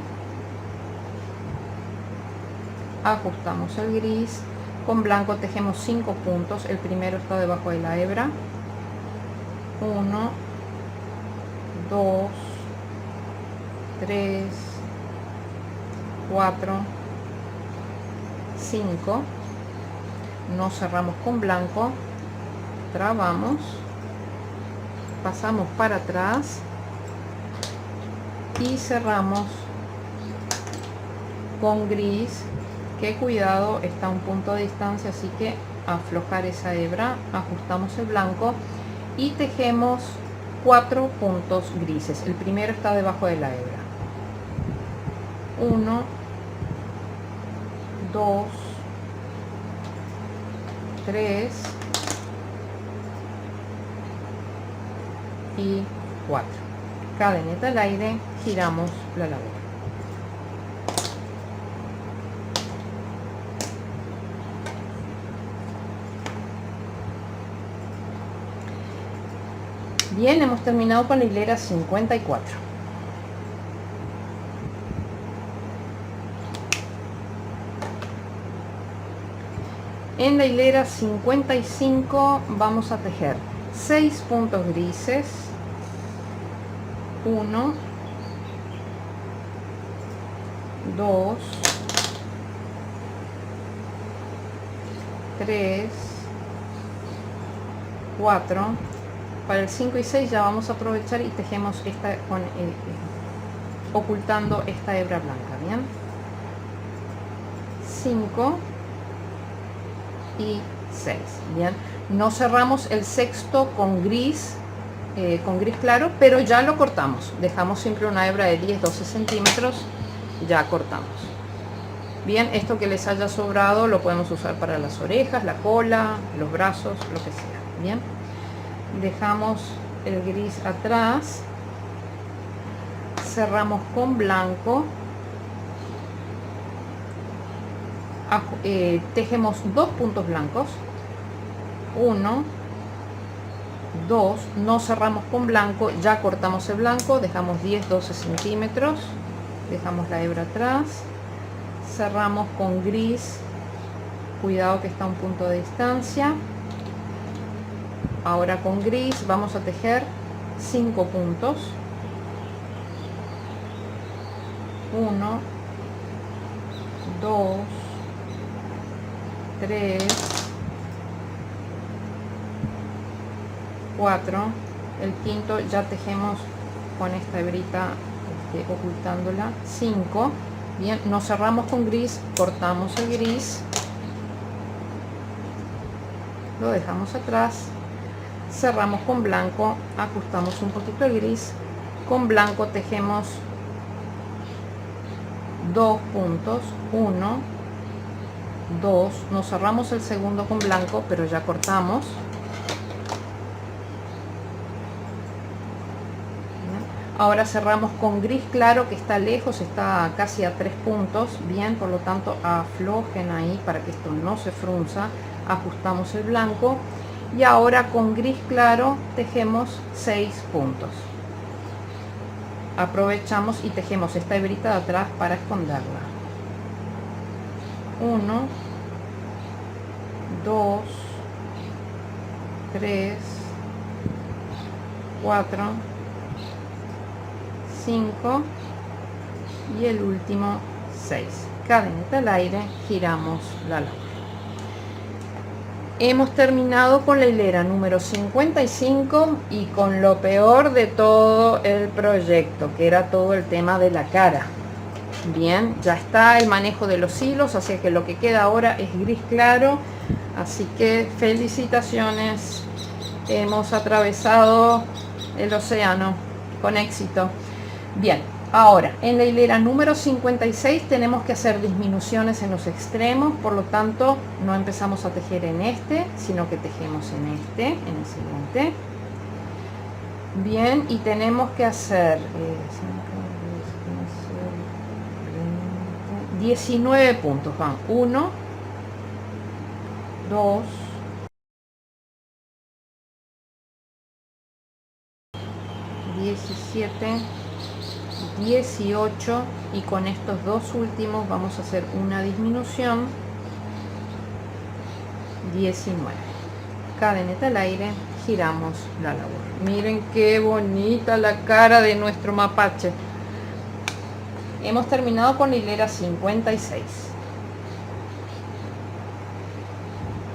ajustamos el gris, con blanco tejemos 5 puntos, el primero está debajo de la hebra, 1, 2, 3, 4, 5, nos cerramos con blanco, trabamos, pasamos para atrás y cerramos con gris, que cuidado, está a un punto de distancia, así que aflojar esa hebra, ajustamos el blanco y tejemos 4 puntos grises. El primero está debajo de la hebra, 1, 2, 3 y 4. Cadeneta al aire, giramos la labor. Bien, hemos terminado con la hilera 54. En la hilera 55 vamos a tejer 6 puntos grises, 1, 2, 3, 4. Para el 5 y 6 ya vamos a aprovechar y tejemos esta con ocultando esta hebra blanca. Bien, 5 y 6. Bien, no cerramos el sexto con gris claro, pero ya lo cortamos, dejamos siempre una hebra de 10-12 centímetros, ya cortamos. Bien, esto que les haya sobrado lo podemos usar para las orejas, la cola, los brazos, lo que sea. Bien, dejamos el gris atrás, cerramos con blanco, tejemos 2 puntos blancos, 1, 2, no cerramos con blanco, ya cortamos el blanco, dejamos 10-12 centímetros, dejamos la hebra atrás, cerramos con gris, cuidado que está a un punto de distancia. Ahora con gris vamos a tejer 5 puntos, 1, 2, 3, 4, el quinto ya tejemos con esta hebrita ocultándola, 5. Bien, nos cerramos con gris, cortamos el gris, lo dejamos atrás, cerramos con blanco, ajustamos un poquito el gris, con blanco tejemos 2 puntos, 1, 2, nos cerramos el segundo con blanco, pero ya cortamos. Ahora cerramos con gris claro, que está lejos, está casi a 3 puntos. Bien, por lo tanto aflojen ahí para que esto no se frunza. Ajustamos el blanco y ahora con gris claro tejemos 6 puntos. Aprovechamos y tejemos esta hebrita de atrás para esconderla. 1, 2, 3, 4, 5 y el último 6. Cadeneta al aire, giramos la labor. Hemos terminado con la hilera número 55 y con lo peor de todo el proyecto, que era todo el tema de la cara. Bien, ya está el manejo de los hilos, así que lo que queda ahora es gris claro. Así que felicitaciones, hemos atravesado el océano con éxito. Bien, ahora en la hilera número 56 tenemos que hacer disminuciones en los extremos, por lo tanto no empezamos a tejer en este, sino que tejemos en este, en el siguiente. Bien, y tenemos que hacer 19 puntos, van 1, 2, 17, 18 y con estos dos últimos vamos a hacer una disminución, 19. Cadeneta al aire, giramos la labor. Miren qué bonita la cara de nuestro mapache. Hemos terminado con la hilera 56.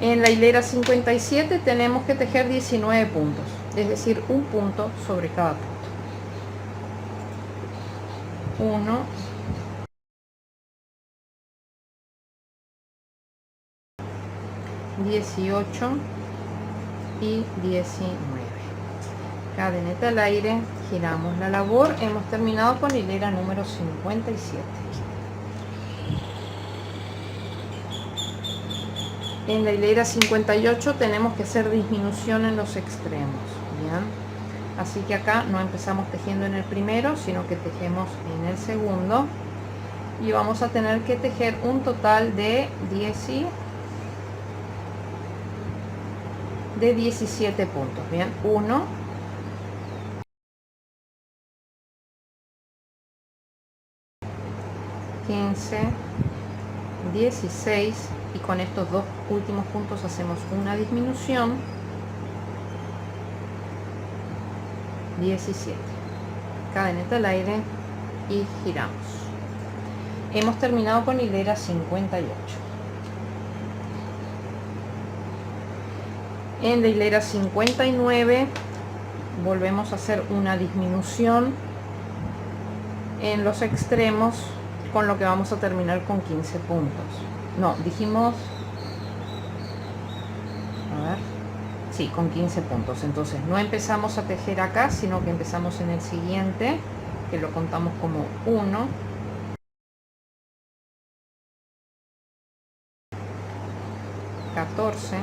En la hilera 57 tenemos que tejer 19 puntos, es decir, un punto sobre cada punto. 1, 18 y 19. Cadeneta al aire, giramos la labor. Hemos terminado con la hilera número 57. En la hilera 58 tenemos que hacer disminución en los extremos, ¿bien? Así que acá no empezamos tejiendo en el primero, sino que tejemos en el segundo. Y vamos a tener que tejer un total de 17 puntos, ¿bien? 1, 15, 16 y con estos dos últimos puntos hacemos una disminución, 17. Cadeneta al aire y giramos. Hemos terminado con hilera 58. En la hilera 59 volvemos a hacer una disminución en los extremos, con lo que vamos a terminar con 15 puntos. No, dijimos, a ver, sí, con 15 puntos. Entonces no empezamos a tejer acá, sino que empezamos en el siguiente, que lo contamos como 1, 14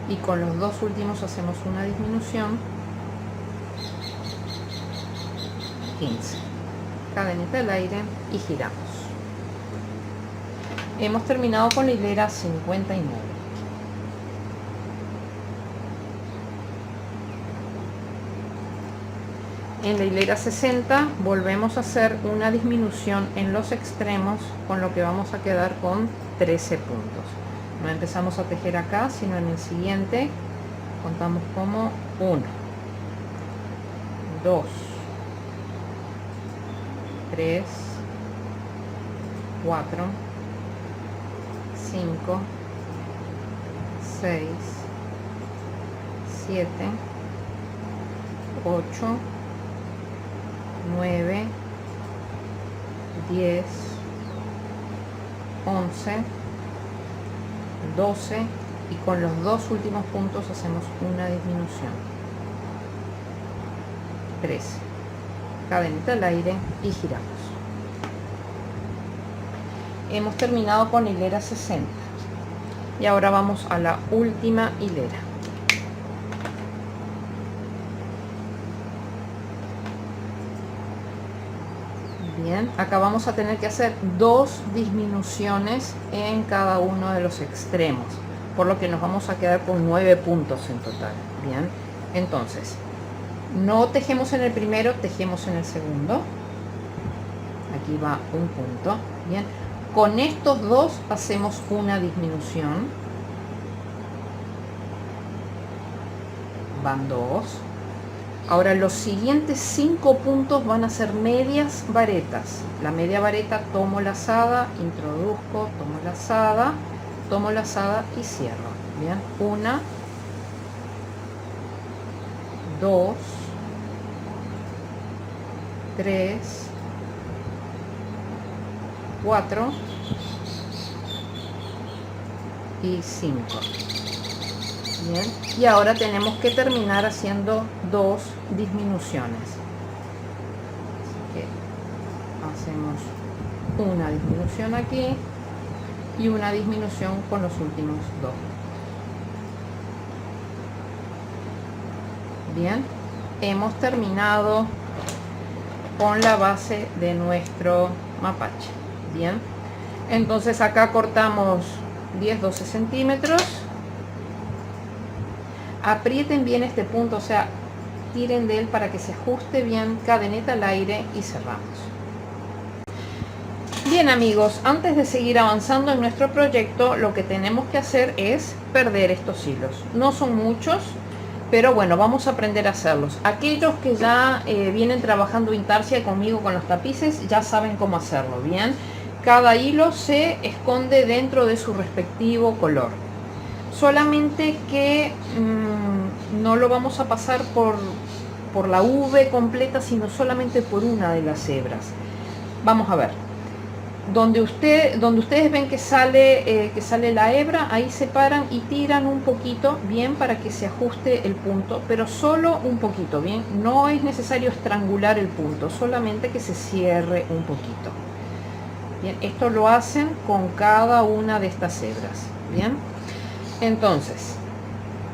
y con los dos últimos hacemos una disminución, 15. Cadeneta al aire y giramos. Hemos terminado con la hilera 59. En la hilera 60 volvemos a hacer una disminución en los extremos, con lo que vamos a quedar con 13 puntos. No empezamos a tejer acá, sino en el siguiente. Contamos como 1, 2, 3, 4, 5, 6, 7, 8, 9, 10, 11, 12 y con los dos últimos puntos hacemos una disminución, 13. Cadeneta al aire y giramos. Hemos terminado con hilera 60 y ahora vamos a la última hilera. Bien, acá vamos a tener que hacer dos disminuciones en cada uno de los extremos, por lo que nos vamos a quedar con 9 puntos en total. Bien, entonces no tejemos en el primero, tejemos en el segundo. Aquí va un punto. Bien, con estos dos hacemos una disminución, van 2. Ahora los siguientes 5 puntos van a ser medias varetas. La media vareta tomo lazada, introduzco, tomo lazada y cierro. Bien, 1, 2, 3, 4 y 5. Bien, y ahora tenemos que terminar haciendo dos disminuciones. Así que hacemos una disminución aquí y una disminución con los últimos dos. Bien, hemos terminado con la base de nuestro mapache. Bien, entonces acá cortamos 10-12 centímetros. Aprieten bien este punto, o sea, tiren de él para que se ajuste bien. Cadeneta al aire y cerramos. Bien amigos, antes de seguir avanzando en nuestro proyecto, lo que tenemos que hacer es perder estos hilos. No son muchos, pero bueno, vamos a aprender a hacerlos. Aquellos que ya vienen trabajando Intarsia conmigo con los tapices, ya saben cómo hacerlo, ¿bien? Cada hilo se esconde dentro de su respectivo color. Solamente que no lo vamos a pasar por la V completa, sino solamente por una de las hebras. Vamos a ver. Donde ustedes ven que sale la hebra, ahí se paran y tiran un poquito, bien, para que se ajuste el punto, pero solo un poquito, bien. No es necesario estrangular el punto, solamente que se cierre un poquito. Bien, esto lo hacen con cada una de estas hebras, bien. Entonces,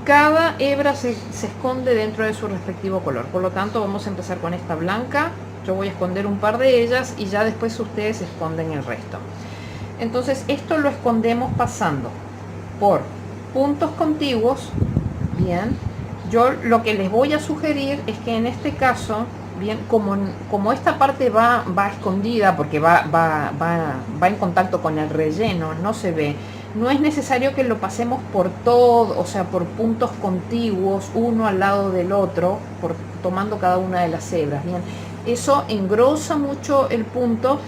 cada hebra se esconde dentro de su respectivo color, por lo tanto vamos a empezar con esta blanca. Yo voy a esconder un par de ellas y ya después ustedes esconden el resto. Entonces esto lo escondemos pasando por puntos contiguos, bien. Yo lo que les voy a sugerir es que en este caso, bien, como esta parte va escondida porque va en contacto con el relleno, no se ve, no es necesario que lo pasemos por todo, o sea, por puntos contiguos, uno al lado del otro, tomando cada una de las hebras, bien. Eso engrosa mucho el punto,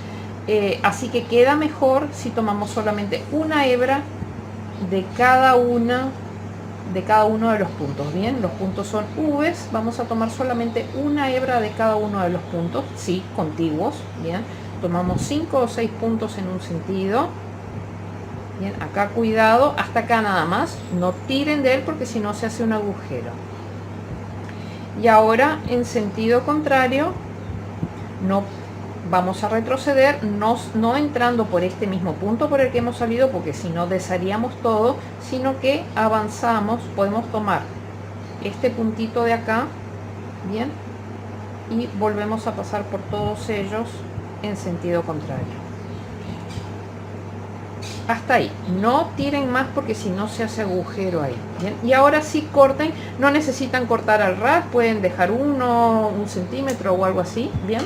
así que queda mejor si tomamos solamente una hebra de cada uno de los puntos. Bien, los puntos son V's, vamos a tomar solamente una hebra de cada uno de los puntos, sí, contiguos. Bien, tomamos 5 o 6 puntos en un sentido. Bien, acá cuidado, hasta acá nada más, no tiren de él porque si no se hace un agujero. Y ahora en sentido contrario, no vamos a retroceder, no entrando por este mismo punto por el que hemos salido, porque si no desharíamos todo, sino que avanzamos. Podemos tomar este puntito de acá, bien, y volvemos a pasar por todos ellos en sentido contrario. Hasta ahí, no tiren más porque si no se hace agujero ahí, bien. Y ahora sí corten, no necesitan cortar al ras, pueden dejar un centímetro o algo así, bien,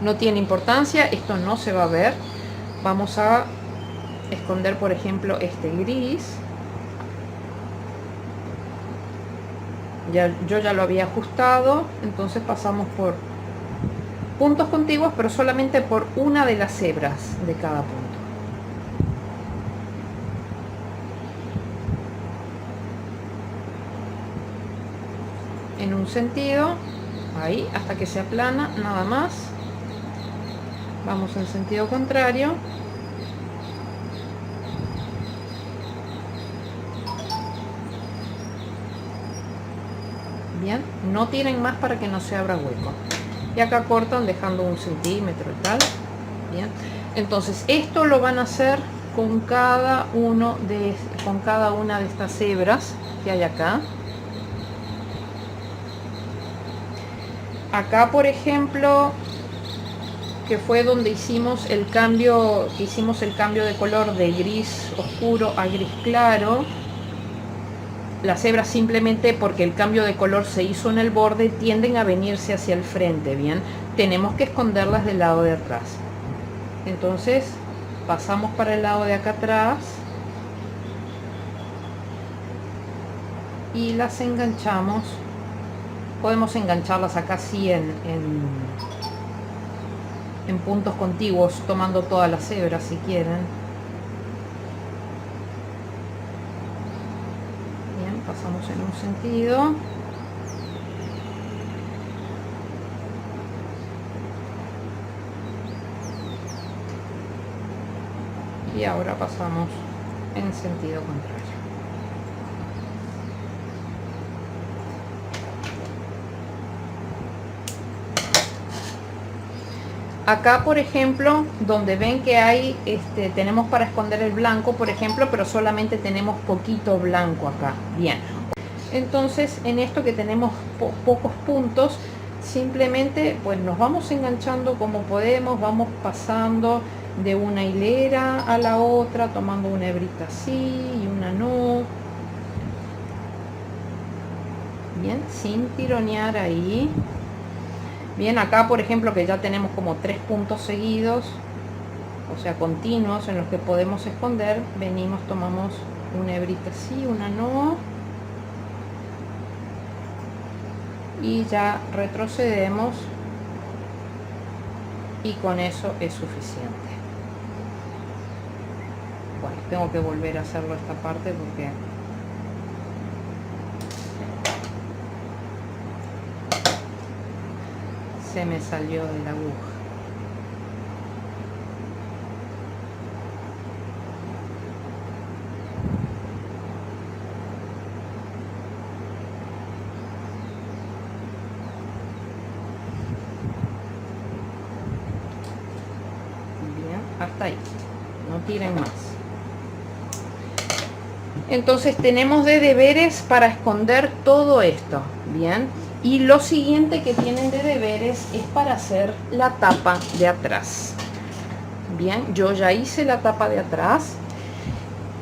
no tiene importancia, esto no se va a ver. Vamos a esconder, por ejemplo, este gris. Yo ya lo había ajustado, entonces pasamos por puntos contiguos, pero solamente por una de las hebras de cada punto. En un sentido, ahí, hasta que se aplana, nada más. Vamos en sentido contrario. Bien, no tienen más para que no se abra hueco. Y acá cortan dejando un centímetro y tal. Bien, entonces esto lo van a hacer con cada una de estas hebras que hay acá. Acá, por ejemplo, que fue donde hicimos el cambio de color de gris oscuro a gris claro, las hebras, simplemente porque el cambio de color se hizo en el borde, tienden a venirse hacia el frente, bien, tenemos que esconderlas del lado de atrás. Entonces pasamos para el lado de acá atrás y las enganchamos. Podemos engancharlas acá sí en puntos contiguos, tomando todas las hebras si quieren. Bien, pasamos en un sentido. Y ahora pasamos en sentido contrario. Acá, por ejemplo, donde ven que hay, tenemos para esconder el blanco, por ejemplo, pero solamente tenemos poquito blanco acá. Bien. Entonces, en esto que tenemos pocos puntos, simplemente pues nos vamos enganchando como podemos, vamos pasando de una hilera a la otra, tomando una hebrita así y una no. Bien, sin tironear ahí. Bien, acá por ejemplo que ya tenemos como 3 puntos seguidos, o sea, continuos en los que podemos esconder. Venimos, tomamos una hebrita así, una no, y ya retrocedemos, y con eso es suficiente. Bueno, tengo que volver a hacerlo esta parte porque se me salió de la aguja. Bien, hasta ahí, no tiren más. Entonces tenemos de deberes para esconder todo esto, bien. Y lo siguiente que tienen de deberes es para hacer la tapa de atrás. Bien, yo ya hice la tapa de atrás.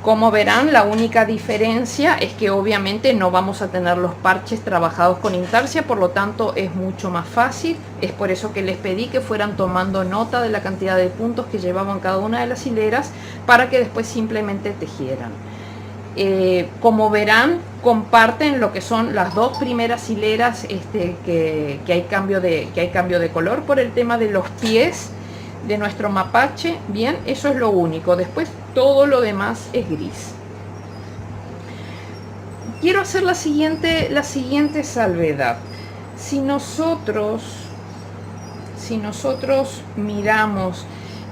Como verán, la única diferencia es que obviamente no vamos a tener los parches trabajados con intarsia, por lo tanto es mucho más fácil. Es por eso que les pedí que fueran tomando nota de la cantidad de puntos que llevaban cada una de las hileras para que después simplemente tejieran. Como verán, comparten lo que son las dos primeras hileras que hay cambio de color por el tema de los pies de nuestro mapache. Bien, eso es lo único. Después todo lo demás es gris. Quiero hacer la siguiente salvedad. Si nosotros miramos,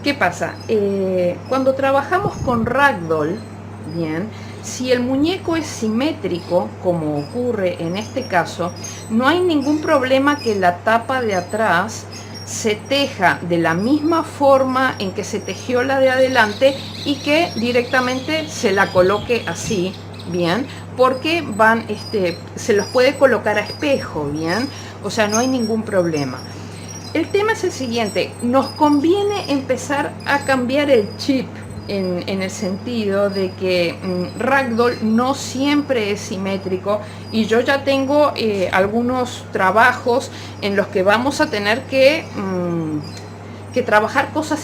¿qué pasa? Cuando trabajamos con ragdoll, bien, si el muñeco es simétrico, como ocurre en este caso, no hay ningún problema que la tapa de atrás se teja de la misma forma en que se tejió la de adelante y que directamente se la coloque así, bien, porque se los puede colocar a espejo, bien, o sea, no hay ningún problema. El tema es el siguiente: nos conviene empezar a cambiar el chip en el sentido de que ragdoll no siempre es simétrico, y yo ya tengo algunos trabajos en los que vamos a tener que trabajar cosas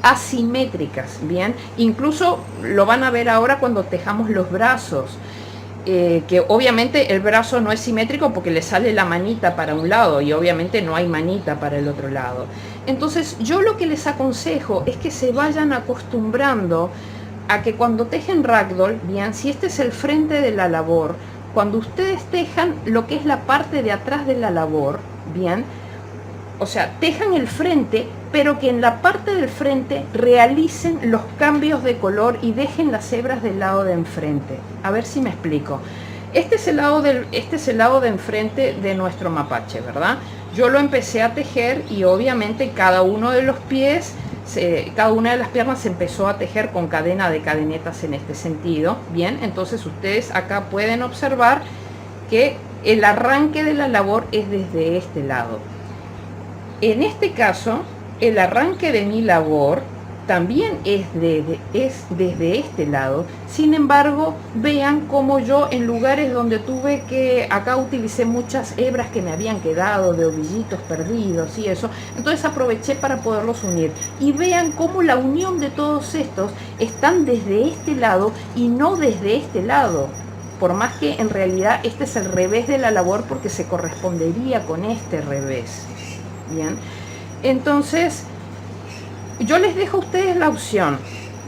asimétricas, bien, incluso lo van a ver ahora cuando tejamos los brazos. Que obviamente el brazo no es simétrico porque le sale la manita para un lado y obviamente no hay manita para el otro lado. Entonces yo lo que les aconsejo es que se vayan acostumbrando a que cuando tejen ragdoll, bien, si este es el frente de la labor, cuando ustedes tejan lo que es la parte de atrás de la labor, bien, o sea, tejan el frente, pero que en la parte del frente realicen los cambios de color y dejen las hebras del lado de enfrente. A ver si me explico. Este es el lado de enfrente de nuestro mapache, ¿verdad? Yo lo empecé a tejer y obviamente cada uno de los pies, cada una de las piernas se empezó a tejer con cadena de cadenetas en este sentido. Bien, entonces ustedes acá pueden observar que el arranque de la labor es desde este lado. En este caso, el arranque de mi labor también es desde este lado. Sin embargo, vean cómo yo en lugares donde acá utilicé muchas hebras que me habían quedado de ovillitos perdidos y eso, entonces aproveché para poderlos unir. Y vean cómo la unión de todos estos están desde este lado y no desde este lado. Por más que en realidad este es el revés de la labor porque se correspondería con este revés. Bien, entonces yo les dejo a ustedes la opción,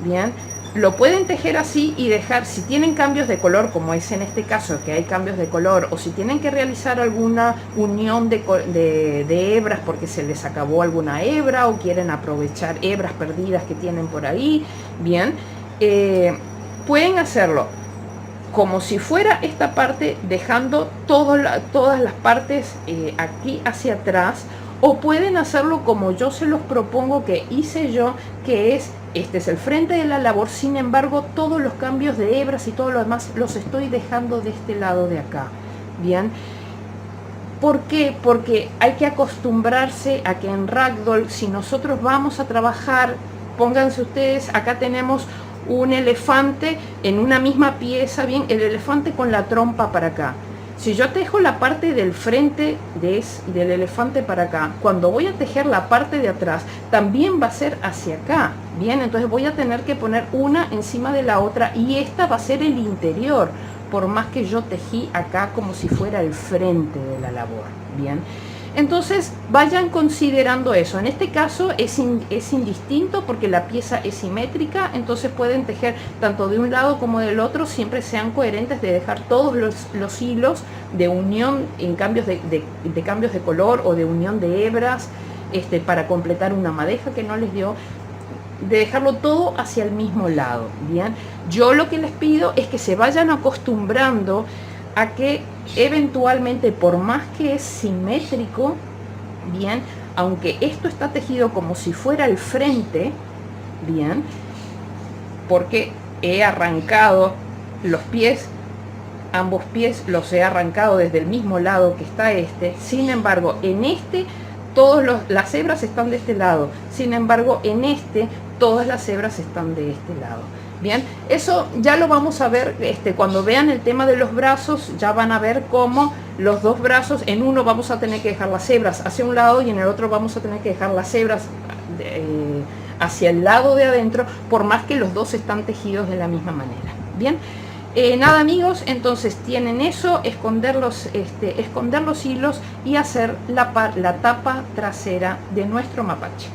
bien, lo pueden tejer así y dejar, si tienen cambios de color, como es en este caso que hay cambios de color, o si tienen que realizar alguna unión de hebras porque se les acabó alguna hebra o quieren aprovechar hebras perdidas que tienen por ahí, bien, pueden hacerlo como si fuera esta parte, dejando todas las partes aquí hacia atrás, o pueden hacerlo como yo se los propongo que hice yo, que este es el frente de la labor, sin embargo todos los cambios de hebras y todo lo demás los estoy dejando de este lado de acá. Bien, ¿por qué? Porque hay que acostumbrarse a que en ragdoll, si nosotros vamos a trabajar, pónganse ustedes, acá tenemos un elefante en una misma pieza, bien, el elefante con la trompa para acá. Si yo tejo la parte del frente del elefante para acá, cuando voy a tejer la parte de atrás, también va a ser hacia acá, bien, entonces voy a tener que poner una encima de la otra y esta va a ser el interior, por más que yo tejí acá como si fuera el frente de la labor, bien. Entonces vayan considerando eso. En este caso es indistinto porque la pieza es simétrica, entonces pueden tejer tanto de un lado como del otro, siempre sean coherentes de dejar todos los hilos de unión en cambios de cambios de color o de unión de hebras para completar una madeja que no les dio, de dejarlo todo hacia el mismo lado, bien. Yo lo que les pido es que se vayan acostumbrando a que eventualmente, por más que es simétrico, bien, aunque esto está tejido como si fuera el frente, bien, porque he arrancado los pies, ambos pies los he arrancado desde el mismo lado que está sin embargo, en las hebras están de este lado, sin embargo, en todas las hebras están de este lado. Bien, eso ya lo vamos a ver cuando vean el tema de los brazos, ya van a ver cómo los dos brazos, en uno vamos a tener que dejar las hebras hacia un lado y en el otro vamos a tener que dejar las hebras hacia el lado de adentro, por más que los dos están tejidos de la misma manera. Bien, nada amigos, entonces tienen eso, esconder los hilos y hacer la tapa trasera de nuestro mapache.